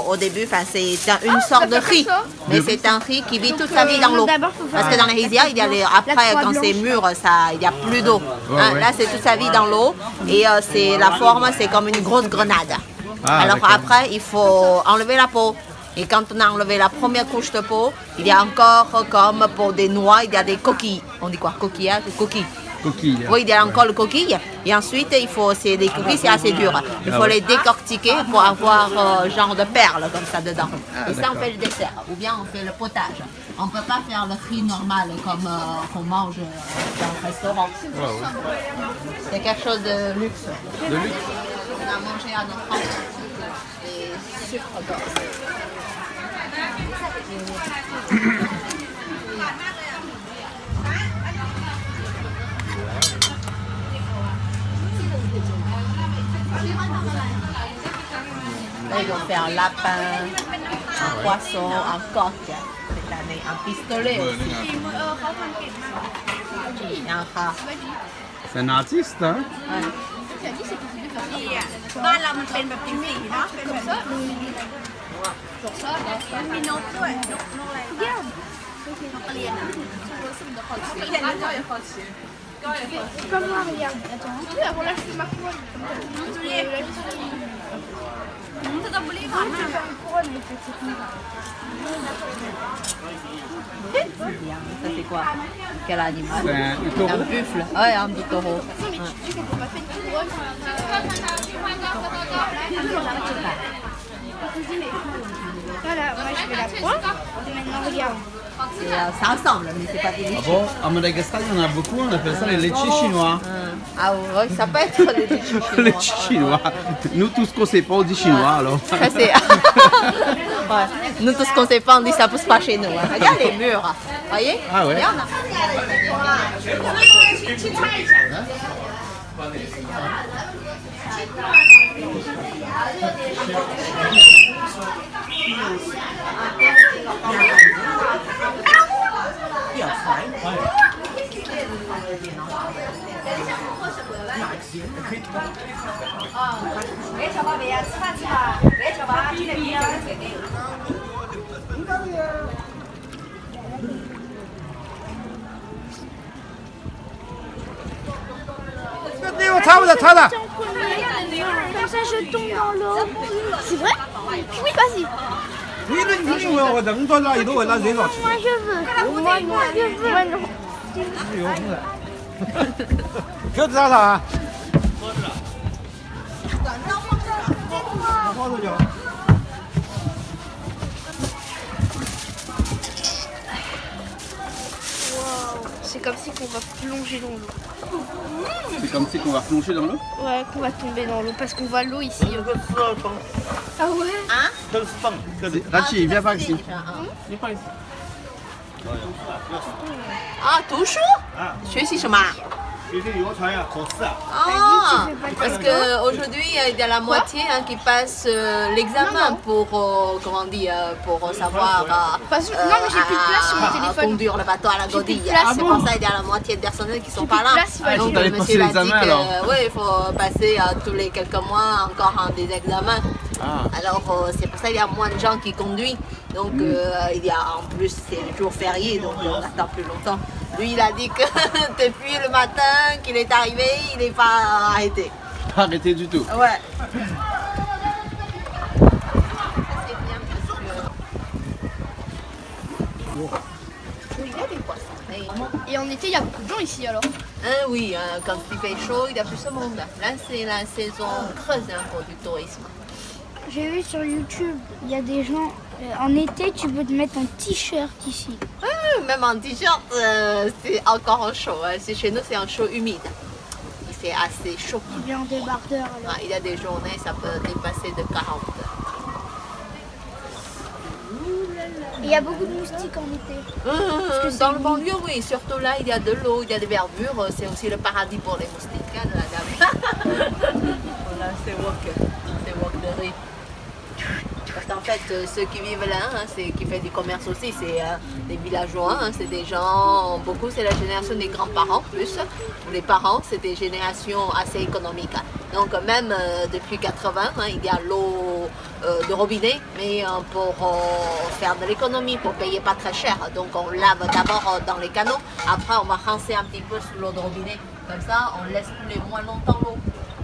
S3: au début, c'est une sorte de riz. Mais c'est un riz qui vit toute sa vie dans l'eau. Parce que dans les rizières, il y a après, quand c'est mûr, il n'y a plus d'eau. Hein?
S1: ouais.
S3: Là, c'est toute sa vie dans l'eau. Et c'est la forme, c'est comme une grosse grenade.
S1: Ah,
S3: Alors
S1: d'accord.
S3: après, il faut enlever la peau. Et quand on a enlevé la première couche de peau, il y a encore, comme pour des noix, il y a des coquilles. On dit quoi? Coquillage? Coquilles.
S1: Coquille.
S3: Oui, il y a encore le coquille. Et ensuite, il faut, les coquilles, c'est assez dur. Il faut
S1: ouais.
S3: les décortiquer pour avoir genre de perles comme ça dedans. Et ça,
S1: d'accord.
S3: on fait le dessert. Ou bien on fait le potage. On ne peut pas faire le riz normal comme qu'on mange dans le restaurant. C'est quelque chose de luxe.
S1: De luxe.
S3: On a mangé à notre enfance. Et sucre d'os. Là, ils vont faire un lapin, un poisson, un coq cette année, un pistolet aussi. Et un rat.
S1: C'est un artiste, hein?
S3: Ouais.
S4: บ้านเรามันเป็นแบบเป็นสีเนาะเป็นแบบมันมีนกด้วยนกอะไรบ้างนกกระเรียนอ่ะนกกระเรียนนี่ก็อย่าขอเชียร์
S2: Comme moi, regarde. Attends. Là, je fais ma couronne.
S4: จะต้องบริก่อนมาก
S2: Faire une couronne avec cette technique.
S3: Ça c'est quoi? Quel animal?
S1: C'est un
S3: Un
S1: taureau.
S3: buffle. Ouais, un petit taureau.
S2: Voilà, moi je fais la croix. Et maintenant, regarde.
S3: Ça ressemble, mais c'est pas
S1: Ah
S3: délicieux.
S1: bon? À Madagascar, il y en a beaucoup, on appelle ça les litchis chinois.
S3: Ah ouais, ça peut être des litchis chinois.
S1: Les litchis chinois. Nous, tout ce qu'on sait pas, on dit chinois alors.
S3: Ça, c'est- Ouais. Nous, tout ce qu'on sait pas, on dit ça pousse pas chez nous. Hein. Regarde les murs. Voyez?
S1: Ah ouais.
S3: Regarde.
S5: 擦不得，擦的。
S2: Comme ça, je tombe dans l'eau. C'est vrai? Oui, vas-y.
S5: 你我能做到一头回来谁少吃？
S2: Moi, je veux. Moi, je veux. Moi, non.
S5: 有空的。就擦擦啊。放着脚。
S2: C'est comme si qu'on va plonger dans l'eau.
S1: C'est comme si qu'on va plonger dans l'eau.
S2: Ouais, qu'on va tomber dans l'eau parce qu'on voit l'eau ici. Ah ouais?
S1: Rachi, viens par ici.
S3: 啊，读书？学习什么？ Ah, parce qu'aujourd'hui, il y a la moitié qui passe l'examen pour, comment dire, pour savoir
S2: Parce que, non, mais j'ai plus de place sur mon téléphone.
S3: conduire le bateau à la godille. C'est pour ça qu'il y a la moitié de personnel qui sont pas là.
S2: Donc,
S1: t'allais
S3: le
S1: passer
S3: monsieur a
S1: l'examen,
S3: dit que,
S1: alors.
S3: oui, il faut passer tous les quelques mois encore des examens.
S1: Ah.
S3: Alors, c'est pour ça qu'il y a moins de gens qui conduisent. Donc, il y a en plus, c'est le jour férié, donc on attend plus longtemps. Lui, il a dit que depuis le matin qu'il est arrivé, il n'est pas arrêté.
S1: Pas arrêté du tout.
S3: Ouais.
S2: Et en été, il y a beaucoup de gens ici alors.
S3: Hein, oui, quand il fait chaud, il y a plus de monde. Là, c'est la saison creuse pour du tourisme.
S2: J'ai vu sur YouTube, il y a des gens. En été, tu peux te mettre un t-shirt ici.
S3: Même en t-shirt, c'est encore chaud. Hein. Chez nous, c'est un chaud humide. Il fait assez chaud.
S2: Il est en débardeur alors.
S3: Ah, il y a des journées, ça peut dépasser de 40.
S2: Et il y a beaucoup de moustiques en été.
S3: Dans le banlieue, oui, surtout là, il y a de l'eau, il y a des verdures. C'est aussi le paradis pour les moustiques. Hein, de la dame. Voilà, c'est wok de riz. Parce qu'en fait, ceux qui vivent là, hein, qui font du commerce aussi, c'est des villageois, hein, c'est des gens, beaucoup c'est la génération des grands-parents plus. Les parents, c'est des générations assez économiques. Hein. Donc même depuis 80, hein, il y a l'eau de robinet, mais pour faire de l'économie, pour payer pas très cher. Donc on lave d'abord dans les canaux, après on va rincer un petit peu sous l'eau de robinet. Comme ça, on laisse couler moins longtemps l'eau.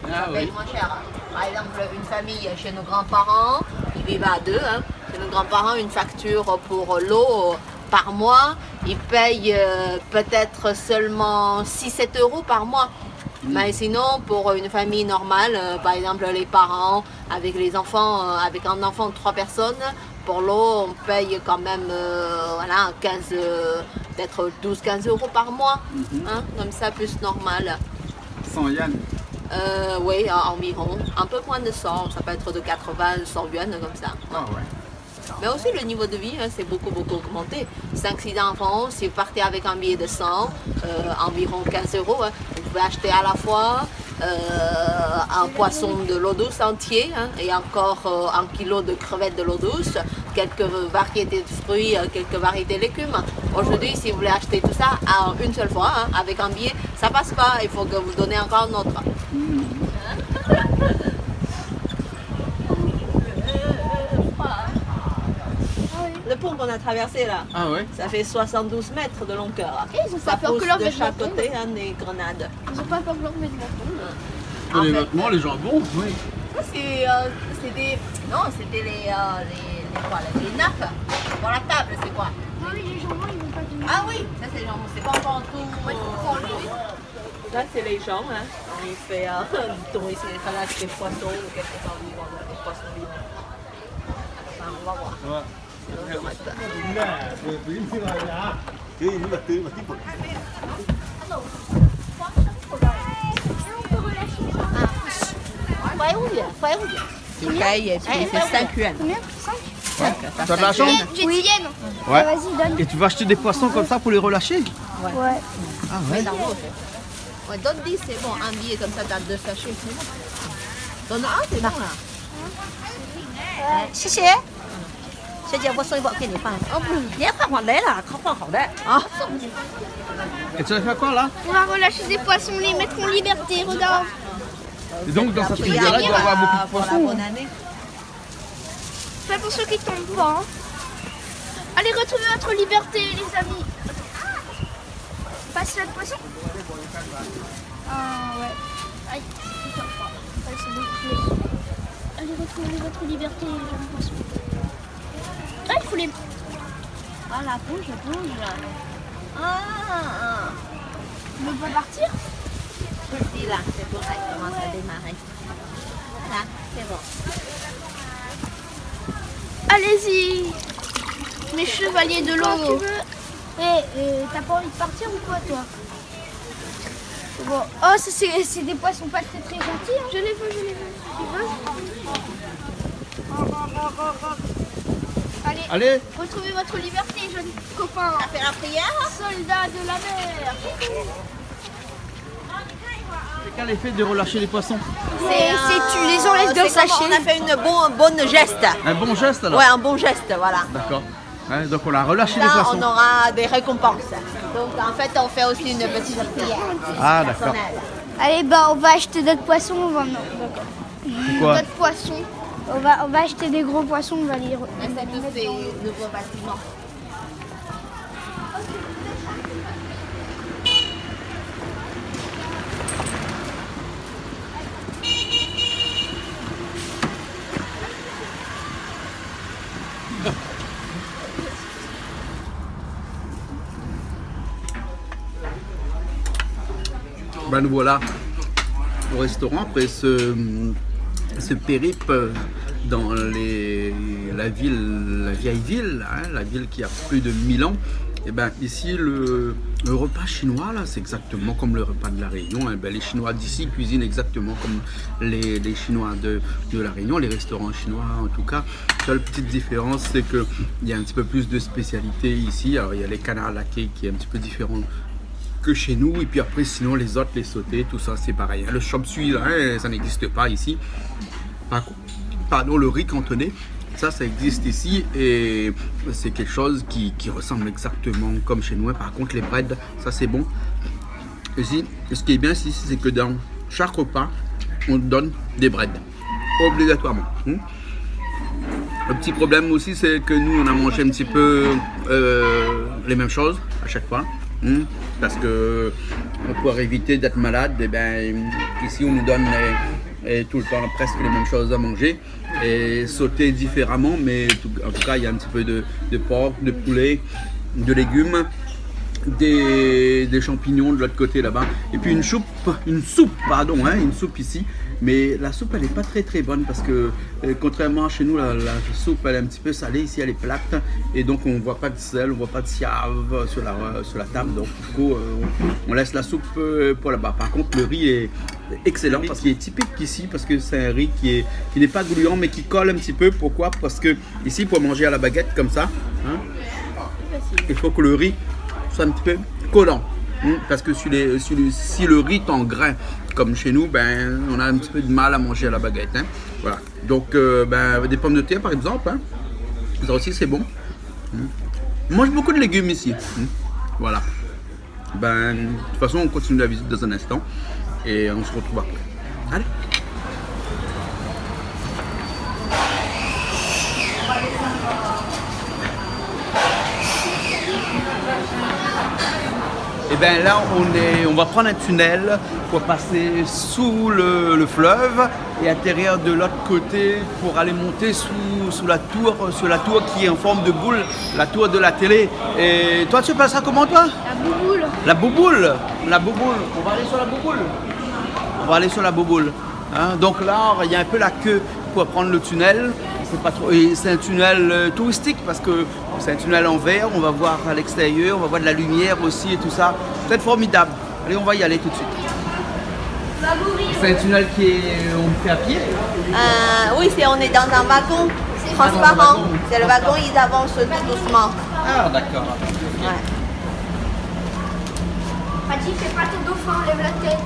S3: Ça paye moins cher. Par exemple, une famille chez nos grands-parents, ils vivent à deux. Hein. Chez nos grands-parents, une facture pour l'eau par mois, ils payent peut-être seulement 6-7 euros par mois. Mais sinon, pour une famille normale, par exemple les parents avec les enfants, avec un enfant de 3 personnes, pour l'eau, on paye quand même voilà, 15, peut-être 12-15 euros par mois. Hein, comme ça, plus normal.
S1: 100 yuan.
S3: Oui, environ. Un peu moins de 100, ça peut être de 80, 100 yuan comme ça.
S1: Ah ouais.
S3: Mais aussi le niveau de vie, hein, c'est beaucoup augmenté. 5-6 enfants, si vous partez avec un billet de 100, environ 15 euros, hein, vous pouvez acheter à la fois un poisson de l'eau douce entier hein, et encore 1 kilo de crevettes de l'eau douce, quelques variétés de fruits, quelques variétés de légumes. Aujourd'hui, si vous voulez acheter tout ça à une seule fois, hein, avec un billet, ça passe pas, il faut que vous donnez encore un autre. Le pont qu'on a traversé là, ça fait 72 mètres de longueur.
S2: Et ils ont pas
S3: Ça
S2: peur
S3: pousse
S2: que leur
S3: de
S2: vêtement
S3: chaque
S2: tombe.
S3: côté hein, des grenades.
S2: Ils ont pas peur que leur vêtement tombe.
S1: Les
S3: En fait,
S1: vêtements, les jambons, oui.
S3: ça, c'est des... Non, c'était les nappes pour la table, c'est quoi?
S2: Non, mais les jambons, ils vont pas tomber.
S3: Ah oui, ça c'est genre, c'est pas encore tout. Là c'est les gens, hein. On y fait du tourisme, des salades, des poissons ou quelque chose vivant, des poissons vivants. Enfin, on va voir. Tu payes et puis c'est 5 yuan.
S2: Combien 5
S1: Tu as de l'argent?
S2: J'ai 10 yens.
S1: Ouais.
S2: Vas-y, donne.
S1: Et tu vas acheter des poissons comme ça pour les relâcher?
S2: Ouais.
S1: Ah ouais.
S3: Ouais, donne 10, c'est bon. Un billet comme ça, t'as 2 sachets, c'est bon. Donne un, c'est bon là.
S4: 谢谢。小姐，我送一包给你放。哦不，别换好来了，他换好的。啊。
S1: Et tu vas faire quoi là?
S2: On va relâcher des poissons, les mettre en liberté, regarde.
S1: Et donc dans cette rivière-là, il doit y avoir beaucoup de
S3: Pour la
S1: poissons.
S3: bonne année.
S2: Fais attention qu'ils tombent pas. Hein. Allez, retrouvez votre liberté, les amis. Passe là de poisson. Ah ouais. Aïe, allez, c'est bon. Allez, retrouvez votre liberté, jeune poisson. Ah, il faut les...
S4: Voilà, bouge. Ah,
S2: Tu veux pas partir?
S4: ici là, c'est pour ça qu'il commence à démarrer. Voilà, c'est bon.
S2: Allez-y, mes chevaliers de l'eau.
S6: T'as pas envie de partir ou quoi, toi?
S2: Bon. Oh, ça, c'est des poissons pas très très gentils. Hein. Je les veux. Tu veux?
S1: Allez.
S2: Retrouvez votre liberté, jeunes copains.
S4: On va faire la prière.
S2: Soldats de la mer.
S1: C'est quel effet de relâcher les poissons?
S2: Tu les enlèves dans le
S4: C'est comme
S2: sachet.
S4: on a fait une bonne geste.
S1: Un bon geste alors?
S4: Ouais, un bon geste, voilà.
S1: D'accord. Ouais, donc on a relâché les
S4: Là,
S1: poissons.
S4: on aura des récompenses. Donc en fait, on fait aussi une petite prière.
S1: Ah d'accord.
S4: personnelle.
S2: Allez, bah on va acheter d'autres poissons. On va... Non, d'accord.
S1: C'est quoi?
S2: D'autres poissons. On va acheter des gros poissons. On va les...
S4: C'est tous ces nouveaux bâtiments.
S1: Ben nous voilà au restaurant après ce périple dans la vieille ville, hein, la ville qui a plus de 1000 ans. Et ben ici le repas chinois là, c'est exactement comme le repas de la Réunion. Hein. Ben, les Chinois d'ici cuisinent exactement comme les Chinois de la Réunion, les restaurants chinois en tout cas. La seule petite différence, c'est qu'il y a un petit peu plus de spécialités ici. Alors il y a les canards laqués qui est un petit peu différent que chez nous, et puis après sinon les autres, les sautés, tout ça c'est pareil. Le chop suey là, hein, ça n'existe pas ici. Pardon, le riz cantonné, ça existe ici et c'est quelque chose qui ressemble exactement comme chez nous. Par contre les breads, ça c'est bon. Ici, ce qui est bien ici, c'est que dans chaque repas, on donne des breads, obligatoirement. Le petit problème aussi, c'est que nous on a mangé un petit peu les mêmes choses à chaque fois. Parce que pour pouvoir éviter d'être malade, et ben, ici on nous donne tout le temps presque les mêmes choses à manger et sauter différemment, mais en tout cas il y a un petit peu de porc, de poulet, de légumes, des champignons de l'autre côté là-bas, et puis une soupe ici. Mais la soupe elle n'est pas très bonne parce que contrairement à chez nous, la soupe elle est un petit peu salée, ici elle est plate et donc on ne voit pas de sel, on ne voit pas de siave sur la table, donc du coup on laisse la soupe pour là-bas. Par contre le riz est excellent parce qu'il est typique ici, parce que c'est un riz qui n'est pas gluant mais qui colle un petit peu. Pourquoi? Parce que ici pour manger à la baguette comme ça, hein, il faut que le riz soit un petit peu collant. Parce que si le riz est en grain comme chez nous, ben, on a un petit peu de mal à manger à la baguette. Hein. Voilà. Donc des pommes de terre par exemple, hein. Ça aussi c'est bon. On mange beaucoup de légumes ici. Voilà. Ben, de toute façon on continue la visite dans un instant et on se retrouve après. Allez. Et bien là, on va prendre un tunnel pour passer sous le fleuve et atterrir de l'autre côté pour aller monter sous la tour qui est en forme de boule, la tour de la télé. Et toi, tu passes ça comment, toi? La bouboule. La bouboule. On va aller sur la bouboule. Hein? Donc là, il y a un peu la queue pour prendre le tunnel. C'est un tunnel touristique parce que c'est un tunnel en verre, on va voir à l'extérieur, on va voir de la lumière aussi et tout ça. C'est être formidable. Allez, on va y aller tout de suite. C'est un tunnel on fait à pied?
S4: Oui, on est dans un wagon transparent. C'est le wagon, ils avancent tout doucement.
S1: Ah, d'accord.
S4: Ouais.
S2: Fadi, fais pas ton dauphin, lève la tête.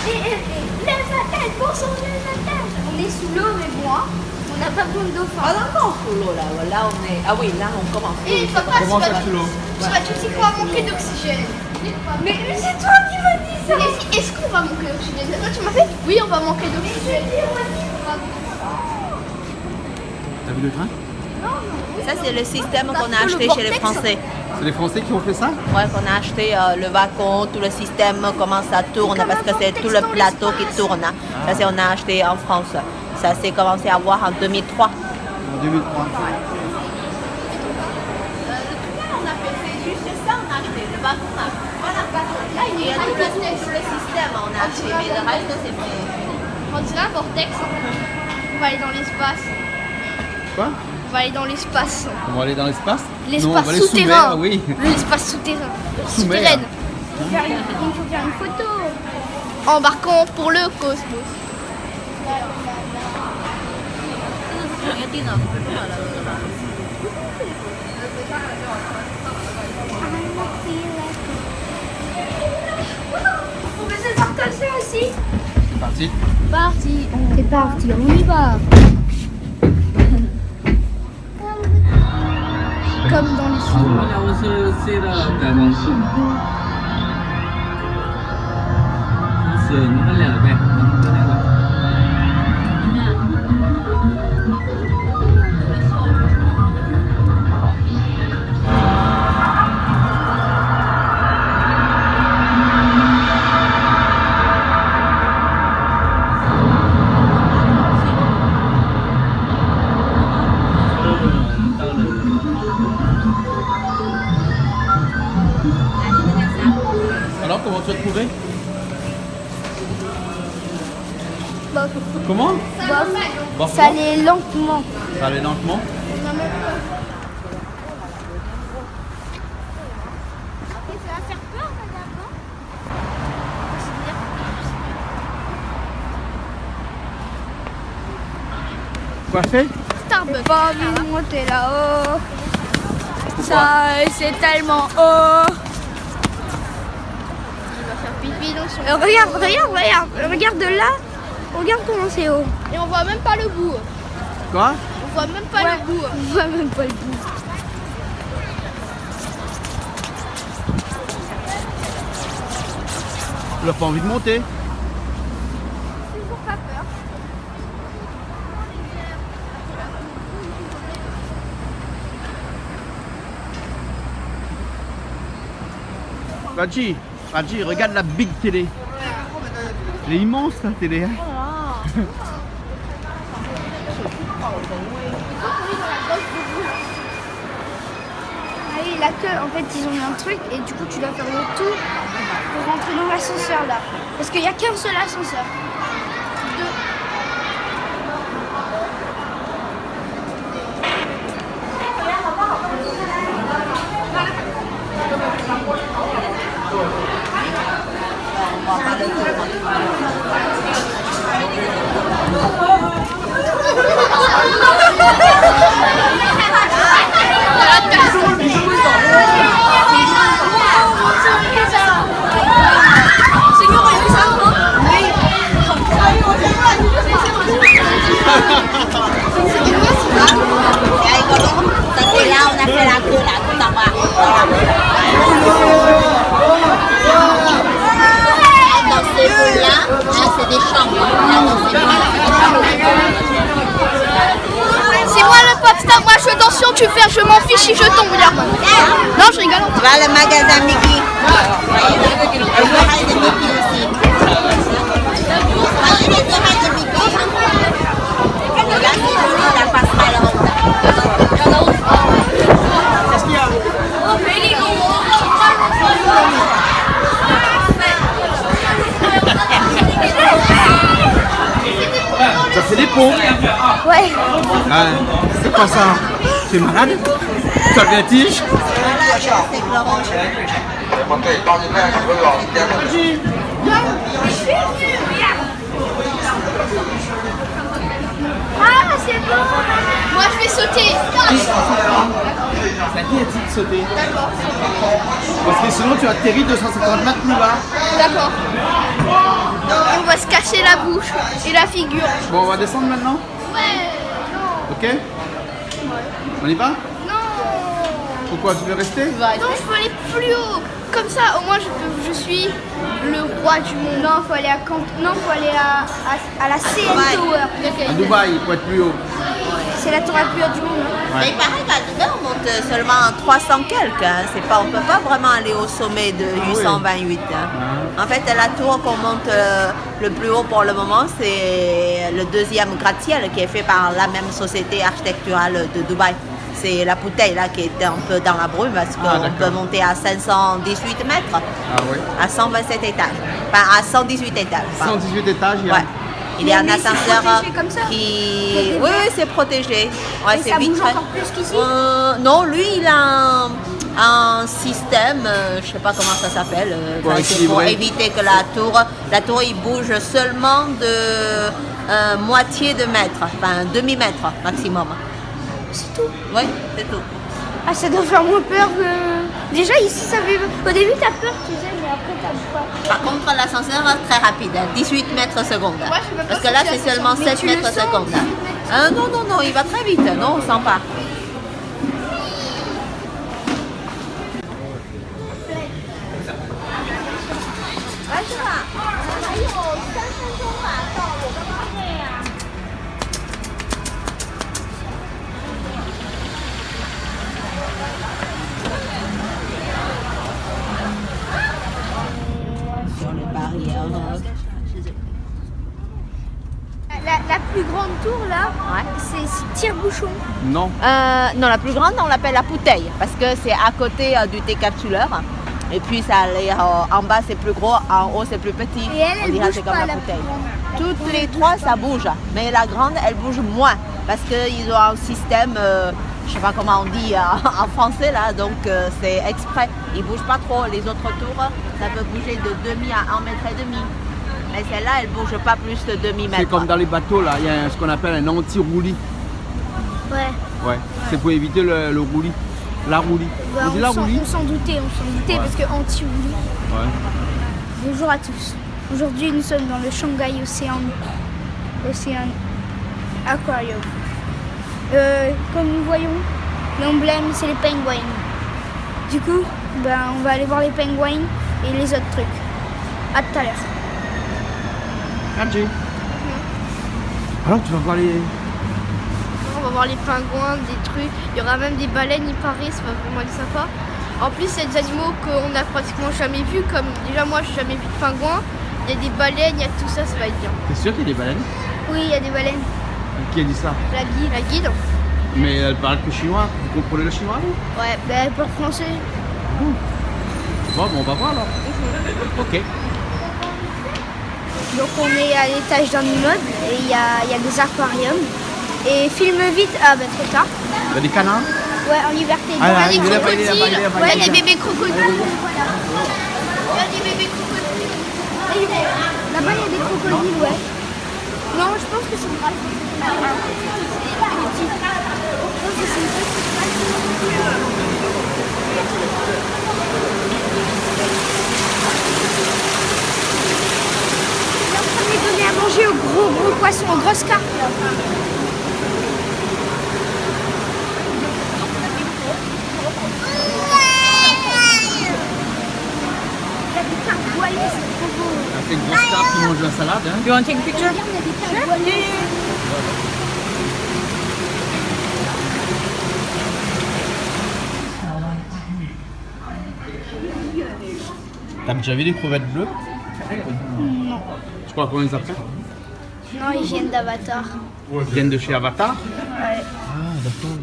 S2: Lève la tête, bon sang, lève la tête. On est sous l'eau, mais bon, hein. On n'a pas besoin de dauphin.
S4: Ah, d'accord, sous l'eau là. Là, on est. Ah oui, là, on commence.
S2: Et papa, tu vas dire qu'on va manquer d'oxygène. Mais c'est toi qui m'as dit ça. Est-ce qu'on va manquer d'oxygène? Toi, tu m'as fait? Oui, on va manquer d'oxygène.
S1: T'as vu le train?
S4: Ça, c'est le système qu'on a acheté chez les Français.
S1: C'est les Français qui ont fait ça?
S3: Ouais, qu'on a acheté le wagon, tout le système, comment ça tourne, parce que c'est tout le plateau qui tourne. Ça, c'est on a acheté en France. Ça s'est commencé à voir en 2003.
S1: En 2003.
S3: On a fait, c'est juste ça, on a acheté le wagon. Voilà, là, il y a tout le système, on a acheté, mais le reste, c'est fait.
S2: On dirait un vortex. On va aller dans l'espace.
S1: Quoi?
S2: On va aller dans l'espace.
S1: On va aller dans l'espace? Non, on
S2: L'espace
S1: va aller
S2: souterrain.
S1: sous-mer, oui.
S2: L'espace souterrain.
S1: Sous-mer.
S2: Souterraine.
S6: Il faut faire une photo.
S2: Embarquons pour le cosmos.
S6: On peut se partager aussi.
S1: C'est parti.
S6: C'est parti, on y va. Comme dans les films.
S5: 我是 C 的感光镜，是那两个呗，那个。
S1: Alors, comment tu as trouvé?
S6: Bof.
S1: Comment?
S6: Bof. Ça allait lentement.
S1: Ça allait lentement.
S6: Ça va faire peur, madame, non?
S1: Quoi fait?
S2: Starbucks.
S6: Pas envie de monter là-haut. Ça, c'est tellement haut.
S2: Pipi dans son...
S6: Regarde de là. Regarde comment c'est haut.
S2: Et on voit même pas le bout.
S1: Quoi?
S2: On voit même pas le bout.
S6: On voit même pas le bout.
S1: Tu n'as pas envie de monter?
S6: Toujours pas peur.
S1: Raji, regarde la big télé. Elle est immense la télé. Hein.
S6: Ah oui, la queue, en fait, ils ont mis un truc et du coup, tu dois faire le tour pour rentrer dans l'ascenseur là. Parce qu'il n'y a qu'un seul ascenseur.
S3: Là, on a fait la queue là, tout en bas. Dans ces boules-là, c'est des chambres.
S2: C'est moi le popstar, moi je danse sur tu fais, je m'en fiche si je tombe, regarde. Non, je rigole.
S3: Va le magasin Mickey. Les oreilles de Mickey aussi. Voyez les oreilles de Mickey. Regarde, c'est la passerelle haute.
S1: Qu'est-ce qu'il y a? Ça fait des ponts.
S6: Ouais.
S1: Ah, c'est quoi ça? Tu es malade? Tu as le vertige?
S6: Ah, c'est bon.
S2: Moi je vais sauter.
S1: Ça qui a dit de sauter? Parce que sinon tu atterris 250 mètres plus bas.
S2: D'accord. Et on va se cacher la bouche et la figure.
S1: Bon, on va descendre maintenant?
S2: Ouais.
S1: Ok? On y va?
S2: Non.
S1: Pourquoi tu veux rester?
S2: Non, je peux aller plus haut. Comme ça, au moins, je suis le roi du monde.
S6: Non, faut aller à la CN Tower.
S1: À Dubaï, il faut être plus haut.
S6: c'est la tour la plus haute du monde.
S3: Mais il paraît qu'à Dubaï, on monte seulement à 300 quelques. Hein. On ne peut pas vraiment aller au sommet de 828. Hein. En fait, la tour qu'on monte le plus haut pour le moment, c'est le deuxième gratte-ciel qui est fait par la même société architecturale de Dubaï. C'est la bouteille là qui est un peu dans la brume parce qu'on peut monter à 518 mètres, à 127 étages, enfin à 118 étages.
S1: 118 étages, il y a...
S3: Ouais. Il y a un
S6: Mais c'est
S3: ascenseur
S6: protégé comme ça.
S3: qui... Oui, c'est protégé. Ouais,
S6: Et
S3: c'est
S6: ça bouge
S3: vitré.
S6: encore plus qu'ici.
S3: Non, lui, il a un système, je ne sais pas comment ça s'appelle, c'est pour éviter que la tour il bouge seulement de moitié de mètre, enfin demi-mètre maximum.
S6: C'est tout.
S3: Oui, c'est tout.
S6: Ah, ça doit faire moins peur que... Déjà, ici, ça fait... Au début, t'as peur, tu sais, mais après, t'as pas.
S3: Par contre, l'ascenseur est très rapide, 18 mètres secondes.
S2: je sais même pas
S3: Parce que
S2: si
S3: là,
S2: c'est
S3: c'est seulement
S6: Mais
S3: 7
S6: tu le
S3: mètres
S6: sens,
S3: secondes.
S6: 18 mètres.
S3: Non, il va très vite. Non, on sent pas. Sur les barrières.
S6: La plus grande tour, là, c'est tire-bouchon.
S1: Non.
S3: Non, la plus grande, on l'appelle la bouteille parce que c'est à côté du décapsuleur. Et puis ça allait, en bas c'est plus gros, en haut c'est plus petit.
S6: Et elle
S3: on dirait
S6: bouge
S3: c'est comme
S6: pas,
S3: la
S6: la
S3: bouteille.
S6: plus grande.
S3: Toutes les trois ça bouge, mais la grande elle bouge moins parce qu'ils ont un système, je sais pas comment on dit en français là, donc c'est exprès. Ils bougent pas trop. Les autres tours, ça peut bouger de demi à 1,5 mètre. Mais celle-là, elle bouge pas plus de demi-mètre.
S1: C'est comme dans les bateaux, là, il y a ce qu'on appelle un anti-roulis.
S6: Ouais.
S1: Ouais. C'est pour éviter le roulis. La roulis.
S6: Bah,
S1: On dit la roulis?
S6: on s'en doutait, parce que anti-roulis.
S1: Ouais.
S6: Bonjour à tous. Aujourd'hui, nous sommes dans le Shanghai Ocean Aquarium. Comme nous voyons, l'emblème, c'est les pingouins. Du coup, on va aller voir les pingouins et les autres trucs. À tout à l'heure.
S1: Angie. Alors, tu vas voir les...
S2: On va voir les pingouins, des trucs. Il y aura même des baleines, il paraît, ça va vraiment être sympa. En plus, il y a des animaux qu'on n'a pratiquement jamais vus, comme déjà moi, je n'ai jamais vu de pingouins. Il y a des baleines, il y a tout ça, ça va être bien.
S1: T'es sûr qu'il y a des baleines?
S6: Oui, il y a des baleines.
S1: Qui a dit ça?
S2: La guide.
S1: Mais elle parle que chinois. Vous comprenez le chinois, vous?
S2: Ouais.
S6: Elle parle français.
S1: Bon, on va voir alors. Ok.
S6: Donc on est à l'étage d'un immeuble et il y a des aquariums. Et filme vite, trop tard.
S1: Il y a des canards?
S6: Ouais, en liberté.
S1: Ah,
S6: Il y a des
S1: là,
S6: crocodiles.
S1: là-bas,
S6: Ouais,
S2: Il y a des bébés crocodiles.
S6: Voilà.
S2: Il y a des bébés crocodiles.
S6: Là-bas, il y a des crocodiles, ouais. Non, je pense que c'est une race. On est donné à manger aux gros poissons, aux grosses carpes. Là. Il y a des carpes voilées, c'est trop beau.
S1: C'est une grosse carpe qui mange la salade. Hein.
S3: You want to take a picture?
S6: Regarde, il y a des carpes voilées.
S1: T'as déjà vu des crevettes bleues?
S6: Non.
S1: Tu crois qu'on les appelle?
S6: Non, ils viennent d'Avatar.
S1: Ils viennent de chez Avatar?
S6: Ouais.
S1: Ah, d'accord.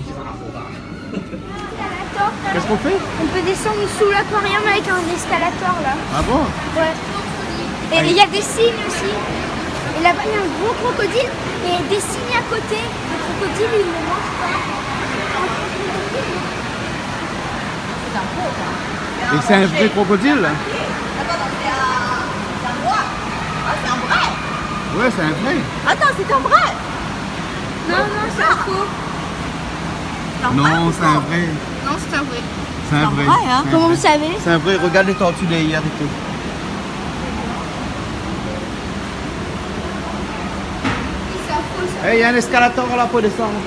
S1: Qu'est-ce qu'on fait?
S6: On peut descendre sous l'aquarium avec un escalator là.
S1: Ah bon?
S6: Ouais. Et il y a des cygnes aussi. Et là-bas, il y a un gros crocodile et des cygnes à côté. Le crocodile, il ne mange pas.
S1: Et c'est un vrai crocodile?
S3: C'est un vrai.
S1: Ouais, c'est un vrai.
S3: Attends, c'est un vrai.
S6: Non, c'est un faux.
S1: Non, c'est un vrai.
S2: Non, c'est un vrai.
S1: C'est un vrai.
S3: vrai, hein.
S1: C'est un
S6: Comment
S1: vrai.
S6: vous savez?
S1: C'est un vrai. Regarde les tortues derrière et tout. Il y a un escalator là pour descendre.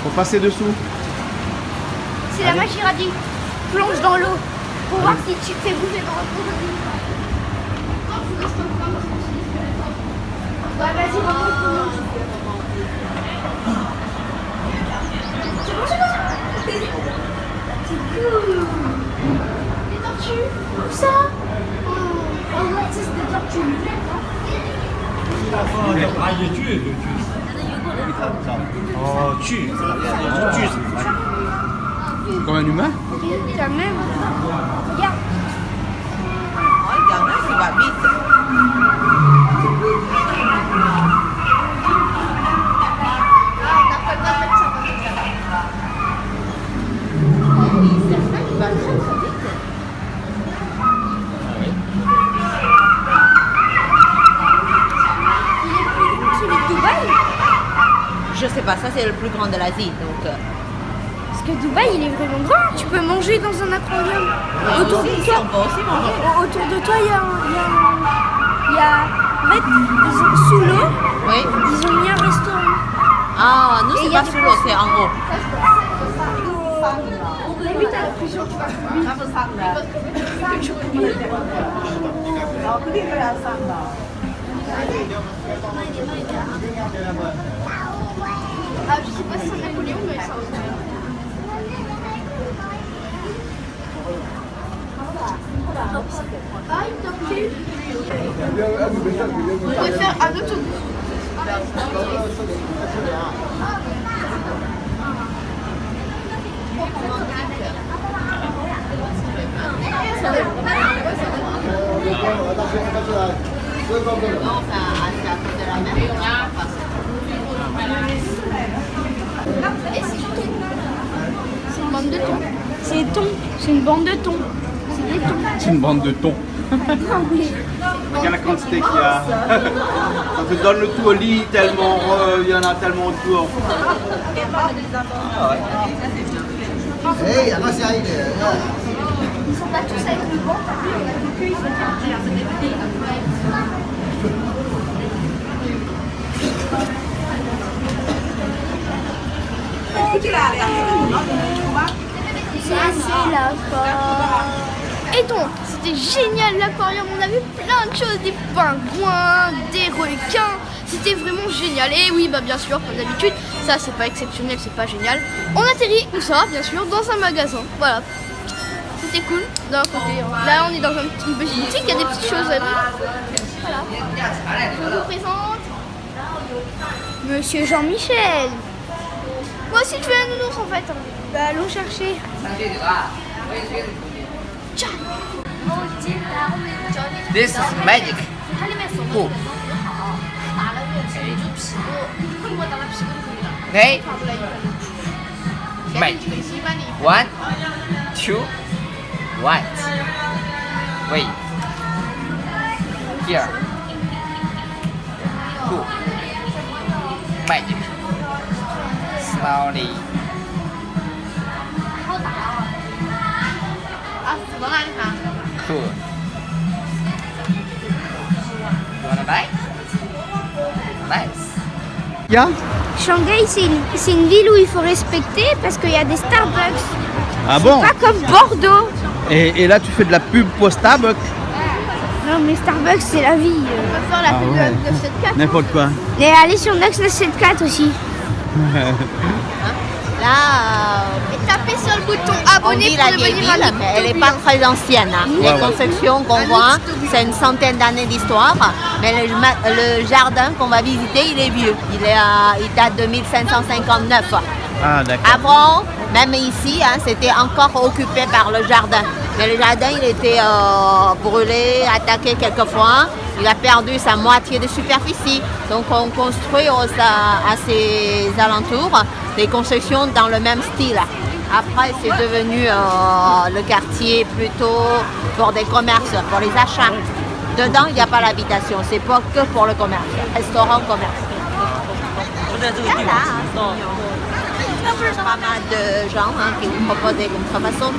S1: Faut passer dessous.
S6: C'est la machine radie. Plonge dans l'eau pour voir si tu te fais bouger dans le crocodile. Ouais, vas-y, remonte.
S2: Les tortues. Où ça? Oh ouais, ça c'est des tortues.
S1: Comme un humain?
S2: Quand même. Regarde.
S3: Il y en a qui va vite.
S2: Ah, on n'a pas le droit de mettre ça comme celui de Dubaï.
S3: Je sais pas, ça c'est le plus grand de l'Asie. Donc,
S2: Parce que Dubaï, il est vraiment grand. Tu peux manger dans un aquarium. Autour de
S3: ici,
S2: toi,
S3: on peut aussi manger.
S2: autour de toi, il y a en fait, sous l'eau,
S3: Oui.
S2: ils ont mis un restaurant.
S3: Ah, nous
S2: Et
S3: c'est
S2: il y a
S3: pas
S2: des
S3: sous l'eau, c'est en haut.
S2: Limite, t'as l'impression que tu vas Ah, je sais pas si c'est Napoléon, mais ça aussi. Ah, il t'a plu. On pourrait faire un autobus. Et c'est une bande de thon. C'est des thons. C'est une bande de thons. C'est des thons.
S1: C'est une bande de thon. Regarde la quantité qu'il y a. Ça te donne le tout au lit tellement il y en a tellement autour.
S5: Hey, apa sih ini?
S2: Ils sont pas tous avec le banc, t'as vu, on a vu qu'ils sont c'est la fin. Et donc, c'était génial l'aquarium, on a vu plein de choses, des pingouins, des requins, c'était vraiment génial. Et oui, bah bien sûr, comme d'habitude, ça c'est pas exceptionnel, c'est pas génial. On atterrit, où ça, bien sûr, dans un magasin, voilà. C'était cool, d'un côté. Là, on est dans une petite boutique, il y a des petites choses à voir. Voilà. Je vous présente Monsieur Jean-Michel. Moi aussi, je fais un nounours en fait. Bah, allons chercher.
S7: This is magic. Cool. Okay. Magic. 1, 2, white. Wait. Here. Cool. Magic. Slowly. Cool. You wanna buy? Nice.
S1: Yeah.
S6: Shanghai, c'est une ville où il faut respecter parce qu'il y a des Starbucks.
S1: Ah bon?
S6: Pas comme Bordeaux.
S1: Et là tu fais de la pub pour Starbucks?
S6: Non, mais Starbucks, c'est la vie.
S2: On va faire la pub de 974.
S1: N'importe quoi.
S6: Et allez sur Nox 974 aussi.
S3: Là,
S2: Et tapez sur le bouton
S3: on
S2: abonner
S3: dit
S2: pour
S3: la vieille
S2: devenir un
S3: ville, mais elle n'est pas très ancienne. Hein. Les
S1: ouais.
S3: constructions qu'on
S2: Un
S3: voit,
S2: X-Tobie.
S3: c'est une centaine d'années d'histoire. Mais le jardin qu'on va visiter, il est vieux. Il date de 1559.
S1: Ah d'accord.
S3: Avant, même ici, hein, c'était encore occupé par le jardin. Mais le jardin, il était brûlé, attaqué quelquefois. Il a perdu sa moitié de superficie. Donc on construit à ses alentours des constructions dans le même style. Après, c'est devenu le quartier plutôt pour des commerces, pour les achats. Dedans, il n'y a pas l'habitation, c'est pas que pour le commerce. Restaurant, commerce. Pas mal de gens qui vous proposent des contrefaçons.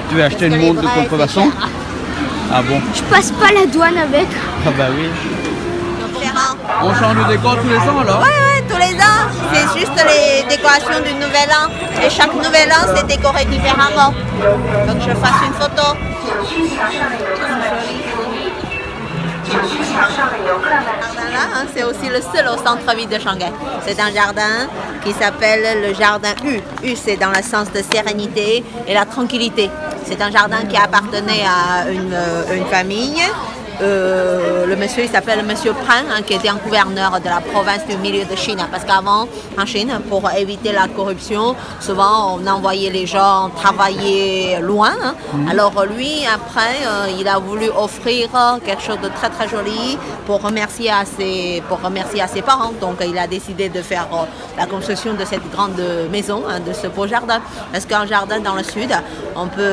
S1: Tu veux acheter
S3: Parce
S1: une
S3: que les
S1: montre de
S3: vrais,
S1: contrefaçon?
S3: c'est cher.
S1: Ah bon?
S6: Je passe pas la douane avec.
S1: Ah bah oui.
S3: Différent.
S1: On change de décor tous les ans alors?
S3: Oui, tous les ans. C'est juste les décorations du nouvel an. Et chaque nouvel an, c'est décoré différemment. Donc je fasse une photo. Là, hein, c'est aussi le seul au centre-ville de Shanghai. C'est un jardin qui s'appelle le jardin U. U, c'est dans le sens de sérénité et la tranquillité. C'est un jardin qui appartenait à une famille. Le monsieur, il s'appelle Monsieur Pran, hein, qui était un gouverneur de la province du milieu de Chine. Parce qu'avant, en Chine, pour éviter la corruption, souvent on envoyait les gens travailler loin. Hein. Alors lui, après, il a voulu offrir quelque chose de très très joli pour remercier à ses parents. Donc il a décidé de faire la construction de cette grande maison, hein, de ce beau jardin. Parce qu'un jardin dans le sud,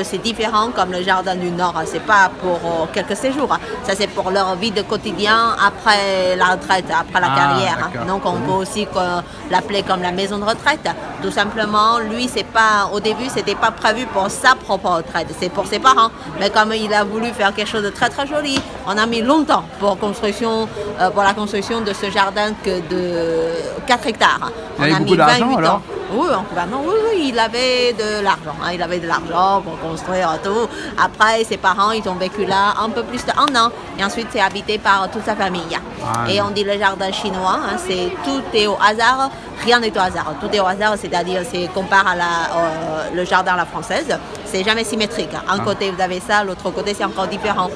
S3: c'est différent comme le jardin du nord. C'est pas pour quelques séjours. Ça, c'est pour leur vie de quotidien après la retraite, après la carrière. Donc on peut aussi l'appeler comme la maison de retraite. Tout simplement, lui, au début, c'était pas prévu pour sa propre retraite, c'est pour ses parents. Mais comme il a voulu faire quelque chose de très très joli, on a mis longtemps pour la construction de ce jardin de 4 hectares.
S1: On a mis 28 ans.
S3: Oui, il avait de l'argent. Hein, il avait de l'argent pour construire tout. Après, ses parents, ils ont vécu là un peu plus d'1 an. Et ensuite, c'est habité par toute sa famille. Et on dit le jardin chinois, hein, tout est au hasard. Rien n'est au hasard. Tout est au hasard, c'est-à-dire, comparé à le jardin à la française, c'est jamais symétrique. Un côté, vous avez ça, l'autre côté, c'est encore différent.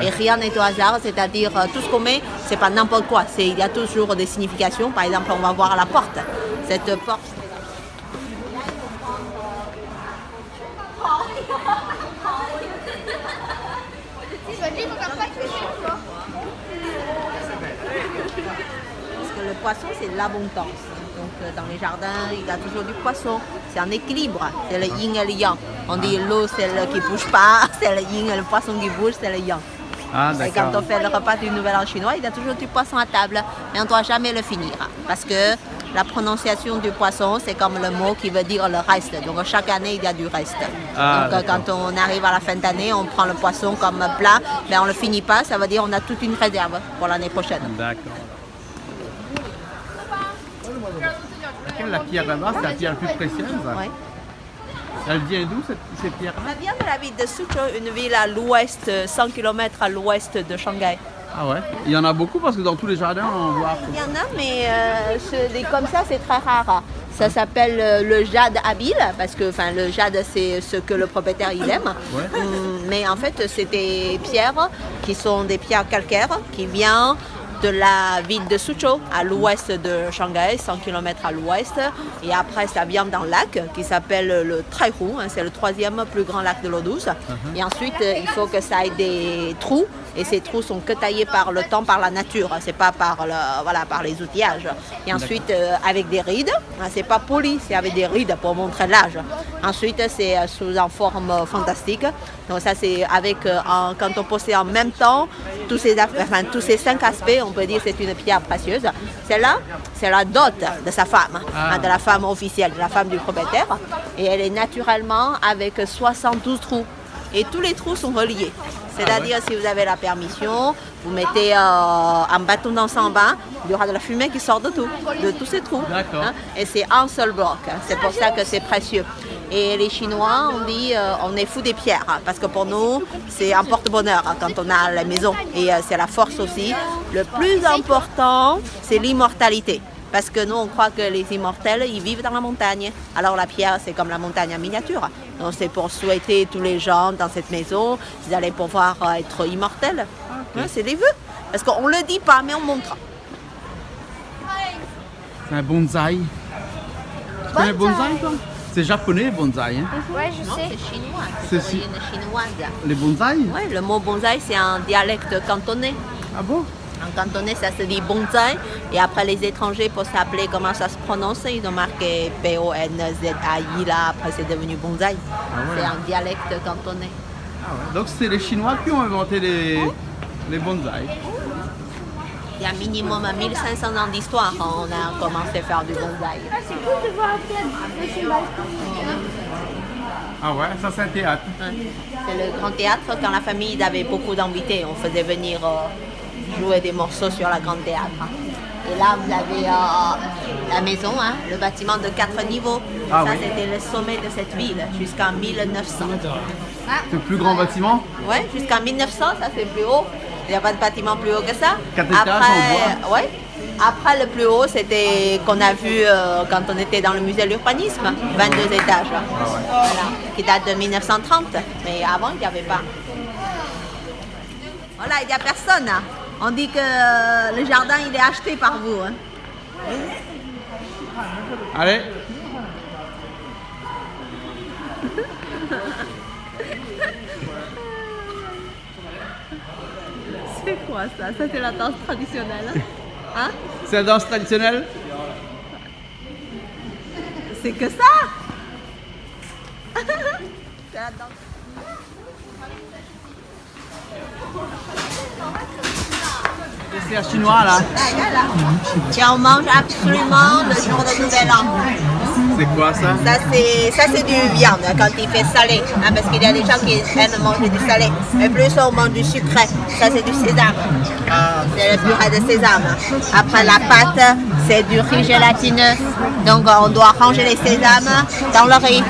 S3: Et rien n'est au hasard, c'est-à-dire, tout ce qu'on met, c'est pas n'importe quoi. Il y a toujours des significations. Par exemple, on va voir la porte. Cette porte. Parce que le poisson, c'est l'abondance. Donc dans les jardins, il y a toujours du poisson. C'est un équilibre. C'est le yin et le yang. On dit l'eau, c'est le qui ne bouge pas. C'est le yin et le poisson qui bouge, c'est le yang. Et quand on fait le repas du Nouvel An chinois, il y a toujours du poisson à table. Mais on ne doit jamais le finir. Parce que la prononciation du poisson, c'est comme le mot qui veut dire le reste. Donc chaque année, il y a du reste. Donc quand on arrive à la fin d'année, on prend le poisson comme plat, mais on ne le finit pas. Ça veut dire qu'on a toute une réserve pour l'année prochaine.
S1: D'accord. La pierre là-bas, c'est la pierre la plus précieuse.
S3: Oui.
S1: Elle vient d'où cette pierre-là?
S3: Elle vient de la ville de Suzhou, une ville à l'ouest, 100 km à l'ouest de Shanghai.
S1: Ah ouais? Il y en a beaucoup parce que dans tous les jardins, on voit.
S3: Il y en a, mais comme ça, c'est très rare. Ça s'appelle le jade habile, parce que le jade, c'est ce que le propriétaire il aime.
S1: Ouais.
S3: Mais en fait, c'est des pierres qui sont des pierres calcaires qui viennent de la ville de Suzhou, à l'ouest de Shanghai, 100 km à l'ouest. Et après, ça vient d'un lac qui s'appelle le Taihu. Hein, c'est le 3e plus grand lac de l'eau douce. Et ensuite, il faut que ça ait des trous. Et ces trous sont que taillés par le temps, par la nature. C'est pas par les outillages. Et ensuite, avec des rides. Hein, c'est pas poli, c'est avec des rides pour montrer l'âge. Ensuite, c'est sous une forme fantastique. Donc ça, c'est avec, quand on possède en même temps tous ces 5 aspects, on peut dire que c'est une pierre précieuse. Celle-là, c'est la dot de sa femme, de la femme officielle, de la femme du propriétaire. Et elle est naturellement avec 72 trous. Et tous les trous sont reliés. C'est-à-dire, si vous avez la permission, vous mettez un bâton d'encens en bas, il y aura de la fumée qui sort de tous ces trous. Hein, et c'est un seul bloc. Hein, c'est pour ça que c'est précieux. Et les Chinois, on dit, on est fou des pierres. Hein, parce que pour nous, c'est un porte-bonheur hein, quand on a la maison. Et c'est la force aussi. Le plus important, c'est l'immortalité. Parce que nous, on croit que les immortels, ils vivent dans la montagne. Alors la pierre, c'est comme la montagne en miniature. Donc c'est pour souhaiter tous les gens dans cette maison, ils allaient pouvoir être immortels. Okay. C'est des vœux. Parce qu'on ne le dit pas, mais on montre.
S1: C'est un bonsaï. Tu connais le bonsaï, toi? C'est japonais, bonsaï. Hein?
S2: Ouais, je sais.
S3: C'est chinois.
S1: C'est
S3: d'origine chinoise.
S1: Les bonsaïs?
S3: Oui, le mot bonsaï, c'est un dialecte cantonais.
S1: Ah bon?
S3: En cantonais, ça se dit bonsaï. Et après, les étrangers, pour s'appeler comment ça se prononce, ils ont marqué B-O-N-Z-A-I. Là, après, c'est devenu bonsaï. Ah ouais. C'est un dialecte cantonais.
S1: Ah ouais. Donc, c'est les Chinois qui ont inventé les bonsaïs.
S3: Il y a minimum 1500 ans d'histoire quand on a commencé à faire du bonsaï.
S6: C'est cool de voir un théâtre.
S1: Ah ouais, ça c'est un théâtre.
S3: C'est le grand théâtre. Quand la famille avait beaucoup d'invités, on faisait venir jouer des morceaux sur la grande théâtre. Et là, vous avez la maison, hein, le bâtiment de 4 niveaux.
S1: Ah,
S3: ça,
S1: oui.
S3: c'était le sommet de cette ville jusqu'en 1900.
S1: C'est le plus grand bâtiment?
S3: Oui, jusqu'en 1900, ça c'est plus haut. Il n'y a pas de bâtiment plus haut que ça.
S1: 4 étages en bois.
S3: Ouais. Après, le plus haut, c'était qu'on a vu quand on était dans le musée de l'urbanisme, 22 étages. Voilà, qui date de 1930. Mais avant, il n'y avait pas. Voilà, il n'y a personne. On dit que le jardin, il est acheté par vous. Hein.
S1: Allez.
S3: C'est quoi ça? Ça, c'est la danse traditionnelle. Hein?
S1: C'est la danse traditionnelle?
S3: C'est que ça? C'est la danse.
S1: C'est la chinois là.
S3: Et on mange absolument le jour de Nouvel An.
S1: C'est quoi ça?
S3: Ça c'est du viande quand il fait salé. Hein, parce qu'il y a des gens qui aiment manger du salé. Mais plus on mange du sucré. Ça c'est du sésame. C'est le purée de sésame. Après la pâte, c'est du riz gélatineux. Donc on doit ranger les sésames dans le riz.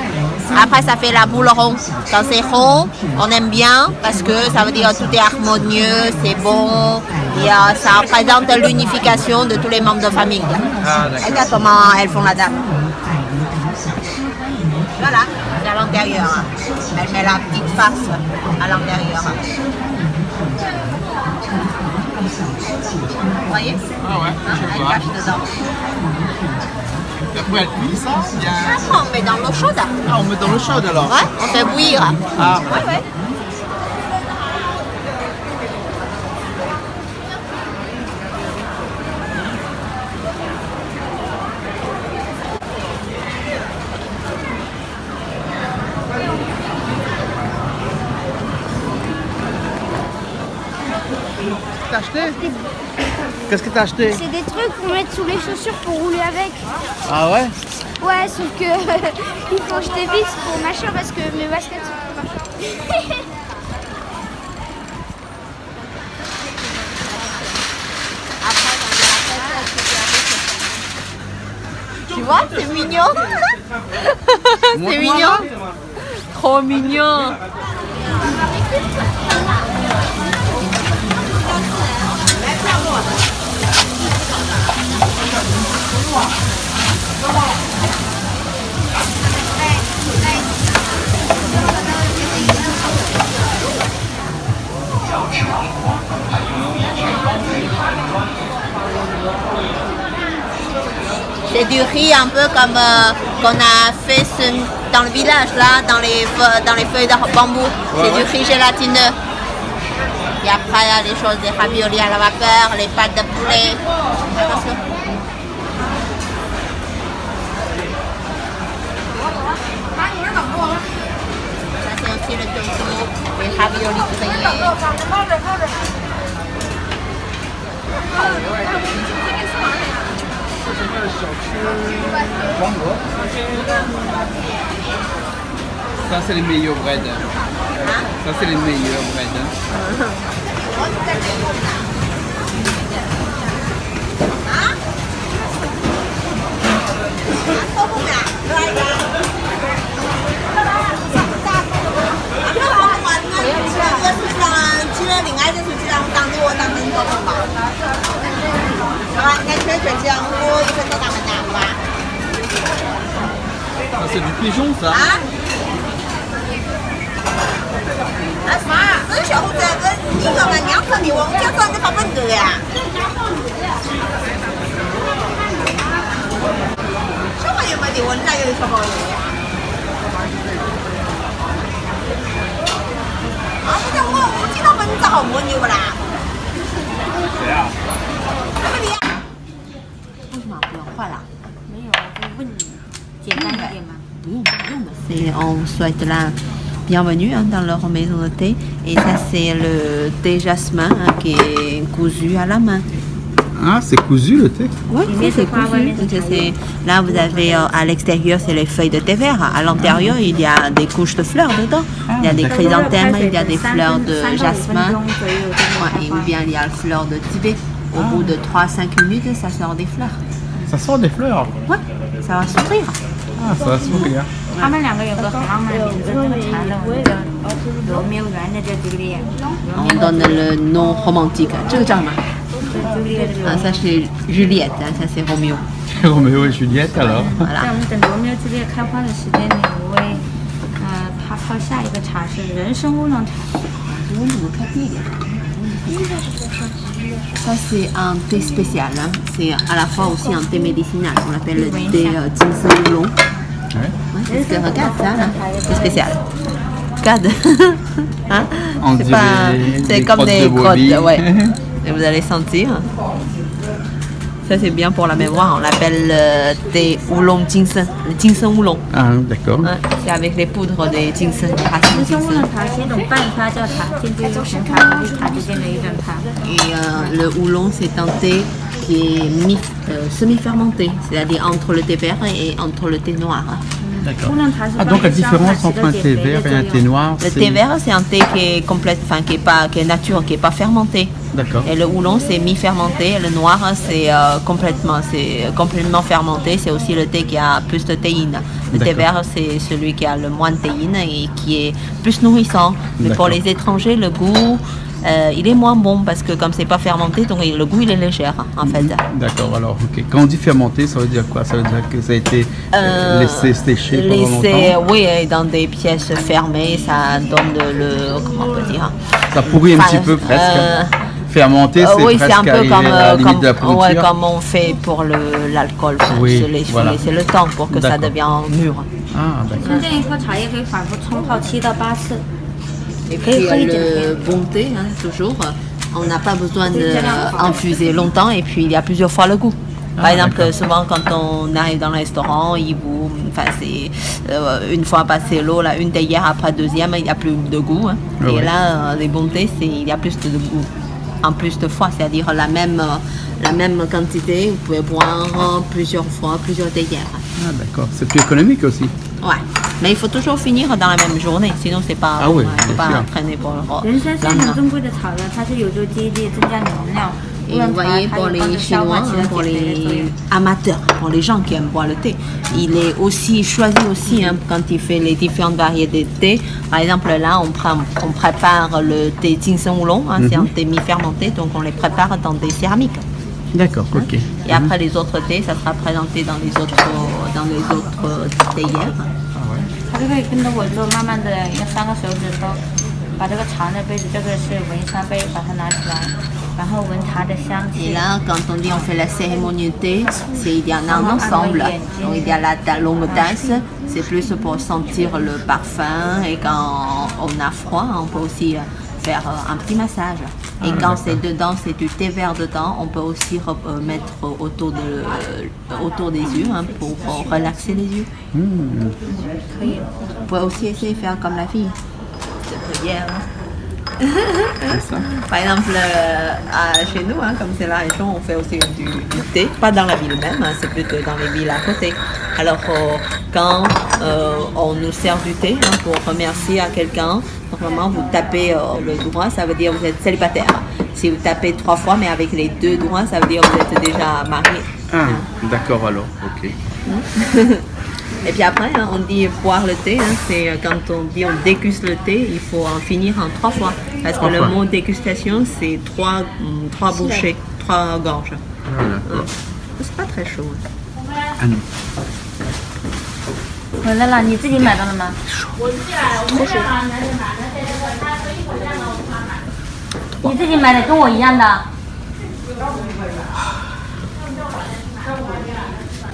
S3: Après ça fait la boule ronde. Quand c'est rond, on aime bien parce que ça veut dire que tout est harmonieux, c'est bon. Et ça représente l'unification de tous les membres de famille. Regarde comment elles font la dame. Voilà, c'est à l'intérieur. Elle met la petite face à l'intérieur. Vous voyez?
S1: Ah ouais,
S3: Elle cache dedans.
S1: Et après elle cuit ça?
S3: Après on met dans l'eau chaude.
S1: Ah, on met dans l'eau chaude alors?
S3: Ouais, on fait bouillir.
S1: Ah.
S3: Ouais.
S1: T'as acheté? Qu'est-ce que t'as acheté?
S6: C'est des trucs pour mettre sous les chaussures pour rouler avec.
S1: Ah ouais?
S6: Ouais, sauf que il faut que je dévisse pour machin parce que mes baskets sont pour machin.
S3: Tu vois, c'est mignon. C'est mignon. Trop mignon. C'est du riz un peu comme qu'on a fait dans le village là, dans les feuilles de bambou. C'est du riz gélatineux. Et après, il y a des choses, des raviolis à la vapeur, les pâtes de poulet. Ça, c'est aussi le tofu, les raviolis grillés.
S1: Ça c'est les meilleurs bread. Ça c'est les meilleurs bread. Ça c'est du pigeon ça.
S3: On souhaite la bienvenue dans leur maison de thé. Et ça, c'est le thé jasmin qui est cousu à la main.
S1: Ah, c'est cousu le thé?
S3: Oui, c'est cousu. Là, vous avez à l'extérieur, c'est les feuilles de thé vert. À l'intérieur, il y a des couches de fleurs dedans. Il y a des chrysanthèmes, il y a des fleurs de jasmin. Ouais, ou bien il y a les fleurs de Tibet. Au bout de 3 à 5 minutes, ça sort des fleurs.
S1: Ça sort des fleurs?
S3: Ouais, ça va s'ouvrir.
S5: 啊，ça sourire。
S4: 他们两个有个很浪漫的名字，这个长的我们叫罗密欧，圆的叫朱丽叶。
S3: On donne le nom romantique. Ah, ça c'est Juliette, hein, ça c'est Roméo.
S5: Roméo et Juliette alors.
S4: 在
S3: Voilà.
S4: 我们等罗密欧朱丽叶开花的时间里，我为他泡下一个茶是人参乌龙茶。
S3: Ça c'est un thé spécial. Hein. C'est à la fois aussi un thé médicinal. On l'appelle le thé ginseng oolong.
S5: Ouais.
S3: Ouais, parce que regarde ça, là. C'est spécial. Regarde. Hein?
S5: On
S3: C'est
S5: dirait
S3: c'est
S5: des
S3: comme
S5: crottes
S3: des
S5: de
S3: crottes,
S5: brebis.
S3: ouais. Et vous allez sentir. Ça c'est bien pour la mémoire. On l'appelle thé oolong ginseng. Le ginseng oolong.
S5: Ah, d'accord.
S3: Hein, c'est avec les poudres des ginseng, des racines
S4: 人参乌
S3: ginseng.
S4: 龙茶是一种半发酵茶，介于红茶和绿茶之间的一种茶。
S3: Et le oolong, c'est un thé qui est semi-fermenté, c'est-à-dire entre le thé vert et entre le thé noir.
S5: D'accord.
S4: 乌龙茶是
S5: Ah,
S4: 帮
S5: donc la
S4: 助消化
S5: différence
S4: 起
S5: entre
S4: 到
S5: un
S4: 减
S5: thé
S4: 肥的
S5: vert
S4: 作
S5: et un
S4: 用。
S5: thé noir,
S3: Le
S5: c'est...
S3: thé vert, c'est un thé qui est complète, enfin qui est nature, qui est pas fermenté.
S5: D'accord.
S3: Et le oolong, c'est mi-fermenté. Le noir, c'est complètement fermenté. C'est aussi le thé qui a plus de théine. Le thé
S5: D'accord.
S3: vert, c'est celui qui a le moins de théine et qui est plus nourrissant. Mais pour
S5: D'accord.
S3: les étrangers, le goût, il est moins bon parce que comme c'est pas fermenté, donc le goût il est léger en fait.
S5: D'accord, alors, ok. Quand on dit fermenté, ça veut dire quoi? Ça veut dire que ça a été laissé sécher pendant
S3: Laisser,
S5: longtemps?
S3: oui, dans des pièces fermées, ça donne comment on peut dire?
S5: Ça pourrit un
S3: Enfin,
S5: petit peu presque. Fermenté, c'est
S3: oui,
S5: presque
S3: c'est un peu
S5: arrivé
S3: comme,
S5: à la limite de la pourriture.
S3: ouais, comme on fait pour l'alcool. Enfin,
S5: Oui,
S3: il faut
S5: voilà.
S3: laisser le temps pour que ça
S5: D'accord.
S3: devienne mûr.
S5: Ah, d'accord.
S4: 像这一颗茶叶可以反复冲泡7到8次。
S3: Et
S4: Et
S3: puis
S4: oui,
S3: le bon thé, hein, toujours, on n'a pas besoin d'infuser longtemps et puis il y a plusieurs fois le goût. Par
S5: Ah,
S3: exemple,
S5: d'accord.
S3: souvent quand on arrive dans le restaurant, c'est une fois passé l'eau, là, une théière après deuxième, il n'y a plus de goût. Hein.
S5: Ah
S3: Et
S5: ouais.
S3: là, les bons thés, il y a plus de goût. En plus de fois, c'est-à-dire la même quantité, vous pouvez boire plusieurs fois, plusieurs théières.
S5: Ah, d'accord. C'est plus économique aussi.
S3: Ouais. Mais il faut toujours finir dans la même journée, sinon c'est pas,
S5: Ah oui,
S3: faut
S5: bien
S3: pas
S5: sûr.
S3: traîner pour le
S4: 人参是
S3: lendemain.
S4: 很珍贵的草药，它是有助激励、增加能量。乌
S3: Et
S4: 龙
S3: vous
S4: 茶
S3: voyez,
S4: 它
S3: pour
S4: 有帮
S3: les
S4: 助消
S3: Chinois,
S4: 化起
S3: hein,
S4: 到
S3: pour
S4: 减肥的作
S3: les
S4: 用。
S3: amateurs, pour les gens qui aiment boire le thé, il est aussi choisi aussi hein, quand il fait les différentes variétés de thé. Par exemple, là, on prépare le thé ginseng oolong, hein, c'est un thé mi-fermenté, donc on les prépare dans des céramiques.
S5: D'accord, ok.
S3: Et après les autres thés, ça sera présenté dans les autres théières.
S4: 它就可以跟着我做，慢慢的用3个手指头把这个长的杯子，这个是文山杯，把它拿起来，然后闻茶的香
S3: Et
S4: 气。
S3: là, quand on dit on fait la cérémonie de thé, il y en a un ensemble. Donc, il y a la longue tasse, c'est plus pour sentir le parfum. Et quand on a froid, on peut aussi faire un petit massage. Et quand c'est dedans, c'est du thé vert dedans, on peut aussi mettre autour des yeux hein, pour relaxer les yeux. Vous pouvez aussi essayer de faire comme la fille. C'est très bien. Hein.
S5: C'est ça.
S3: Par exemple, chez nous, hein, comme c'est la région, on fait aussi du thé, pas dans la ville même, hein, c'est plutôt dans les villes à côté. Alors, quand on nous sert du thé hein, pour remercier à quelqu'un, normalement vous tapez le doigt, ça veut dire que vous êtes célibataire. Si vous tapez 3 fois, mais avec les 2 doigts, ça veut dire que vous êtes déjà marié.
S5: Ah, d'accord alors, ok.
S3: Et puis après, hein, on dit boire le thé, hein, c'est quand on dit on déguste le thé, il faut en finir en 3 fois. Parce que
S5: 3
S3: le
S5: fois.
S3: mot dégustation, c'est 3 bouchées, 3 gorges.
S5: Voilà.
S3: C'est pas très chaud.
S5: Ah non.
S4: 回来了，你自己买到了吗？你自己买的，跟我一样的。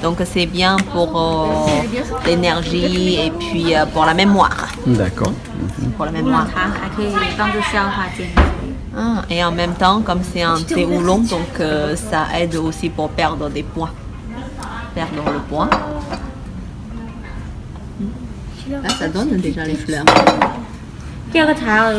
S3: Donc c'est bien pour l'énergie et puis pour la mémoire.
S5: D'accord.
S3: Pour la
S4: 乌龙
S3: mémoire.
S4: 茶还可以帮助消化减肥。
S3: Ah, et en même temps, comme c'est un thé oolong, donc ça aide aussi pour perdre des poids. Perdre le poids. Là, ça donne déjà les fleurs.
S4: 第二个茶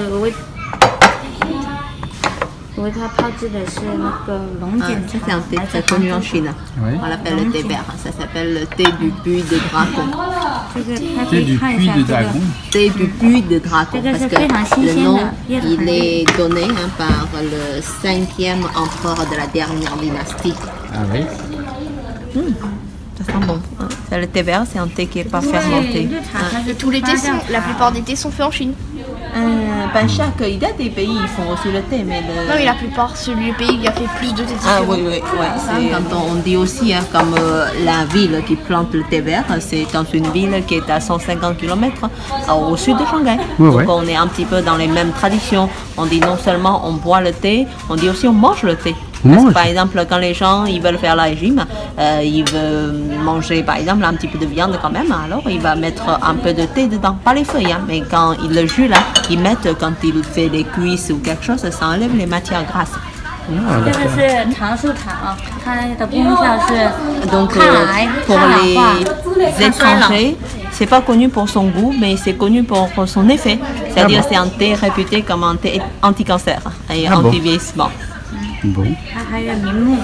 S4: 我为它泡制的是那个龙
S3: Ah,
S4: 井
S3: ça, c'est
S4: 茶
S3: un thé
S4: 来自
S3: très
S4: 杭
S3: connu
S4: 州
S3: en Chine.
S5: Oui.
S3: On l'appelle le thé vert. Ça s'appelle le thé du puits de dragon.
S4: 这个大家可
S5: C'est
S4: 以
S5: du
S4: 看一
S5: puits
S4: 下
S5: de
S4: 这个
S5: dragon.
S3: Thé du puits de dragon.
S4: C'est
S3: Parce
S4: fait
S3: que
S4: un
S3: le
S4: système,
S3: nom,
S4: il y a
S3: il
S4: très
S3: est donné hein, par le 5e empereur de la dernière dynastie.
S5: Ah oui.
S3: Ça sent bon. Hein. Le thé vert, c'est un thé qui n'est pas fermenté.
S4: 绿茶它是
S2: Tous les thés, la plupart des thés sont faits en Chine.
S3: Il y a des pays ils font aussi le thé, mais
S2: Non, mais la plupart, c'est le pays qui a fait plus de thé.
S3: Ah oui, oui, ouais. Quand on dit aussi, hein, comme la ville qui plante le thé vert, c'est dans une ville qui est à 150 km au sud de Shanghai.
S5: Ouais,
S3: Donc on est un petit peu dans les mêmes traditions. On dit non seulement on boit le thé, on dit aussi on mange le thé. Parce que, par exemple, quand les gens ils veulent faire le régime, ils veulent manger par exemple un petit peu de viande quand même, alors il va mettre un peu de thé dedans, pas les feuilles, hein, mais quand il le jus là, ils mettent quand il fait les cuisses ou quelque chose, ça enlève les matières grasses.
S4: 这个是长树茶啊，它的功效是
S3: Donc
S4: 抗癌、
S3: pour
S4: 抗老化、
S3: les étrangers, c'est pas connu pour son goût, mais c'est connu pour son effet. C'est-à-dire c'est un thé réputé comme un thé anti-cancer et anti-vieillissement.
S5: Bon.
S4: 它还有明目，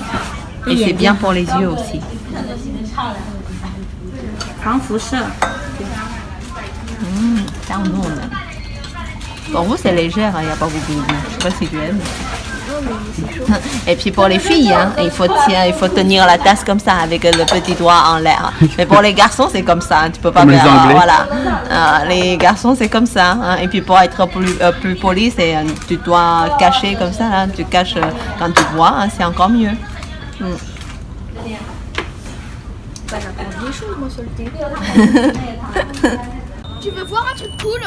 S3: Et c'est bien pour les yeux aussi.
S4: 防辐射。
S3: Ça on monte. Pour vous c'est légère, il n'y a pas beaucoup de goût. Je sais pas si tu aimes. Et puis pour les filles, hein, il faut tenir la tasse comme ça avec le petit doigt en l'air. Mais pour les garçons c'est comme ça, hein, tu peux pas
S5: comme
S3: faire.
S5: Les Anglais.
S3: Voilà. Les garçons c'est comme ça. Hein, et puis pour être plus poli, c'est tu dois cacher comme ça, là, tu caches quand tu bois, hein, c'est encore mieux.
S2: Bah, j'apprends des choses, moi, sur le thé. Tu veux voir un truc cool?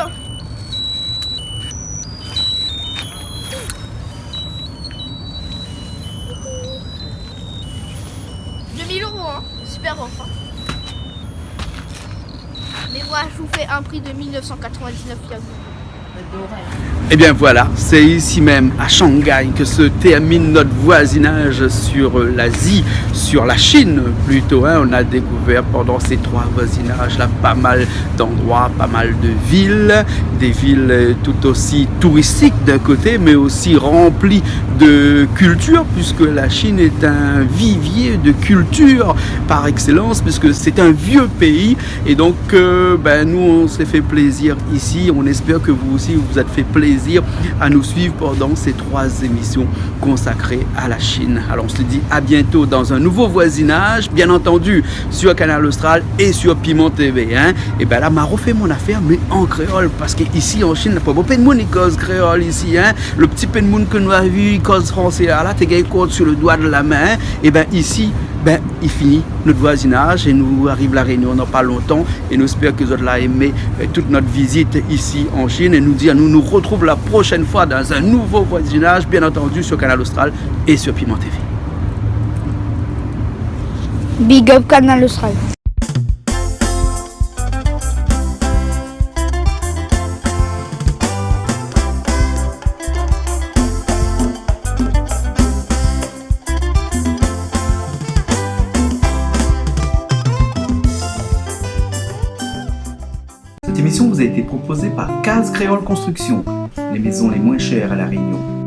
S2: €2000, hein. Super offre. Hein. Mais moi, je vous fais un prix de 1999 €.
S1: Eh bien voilà, c'est ici même à Shanghai que se termine notre voisinage sur l'Asie, sur la Chine plutôt. Hein. On a découvert pendant ces 3 voisinages là pas mal d'endroits, pas mal de villes, des villes tout aussi touristiques d'un côté, mais aussi remplies de culture, puisque la Chine est un vivier de culture par excellence, puisque c'est un vieux pays. Et donc nous on s'est fait plaisir ici, on espère que vous aussi vous êtes fait plaisir à nous suivre pendant ces 3 émissions consacrées à la Chine. Alors on se dit à bientôt dans un nouveau voisinage, bien entendu sur Canal Austral et sur Piment TV. Hein. Et bien là, m'a refait mon affaire, mais en créole, parce qu'ici en Chine, il n'y a pas beaucoup de monde qui cause créole ici. Hein. Le petit peu de monde que nous avons vu, il cause français. Là, tu as un code sur le doigt de la main. Et bien ici, il finit notre voisinage et nous arrive la réunion dans pas longtemps. Et nous espérons que vous avez aimé toute notre visite ici en Chine. Et nous dire, nous retrouvons la prochaine fois dans un nouveau voisinage, bien entendu sur Canal Austral et sur Piment TV.
S6: Big up Canal Austral.
S8: Cette émission vous a été proposée par Case Créole Construction, les maisons les moins chères à La Réunion.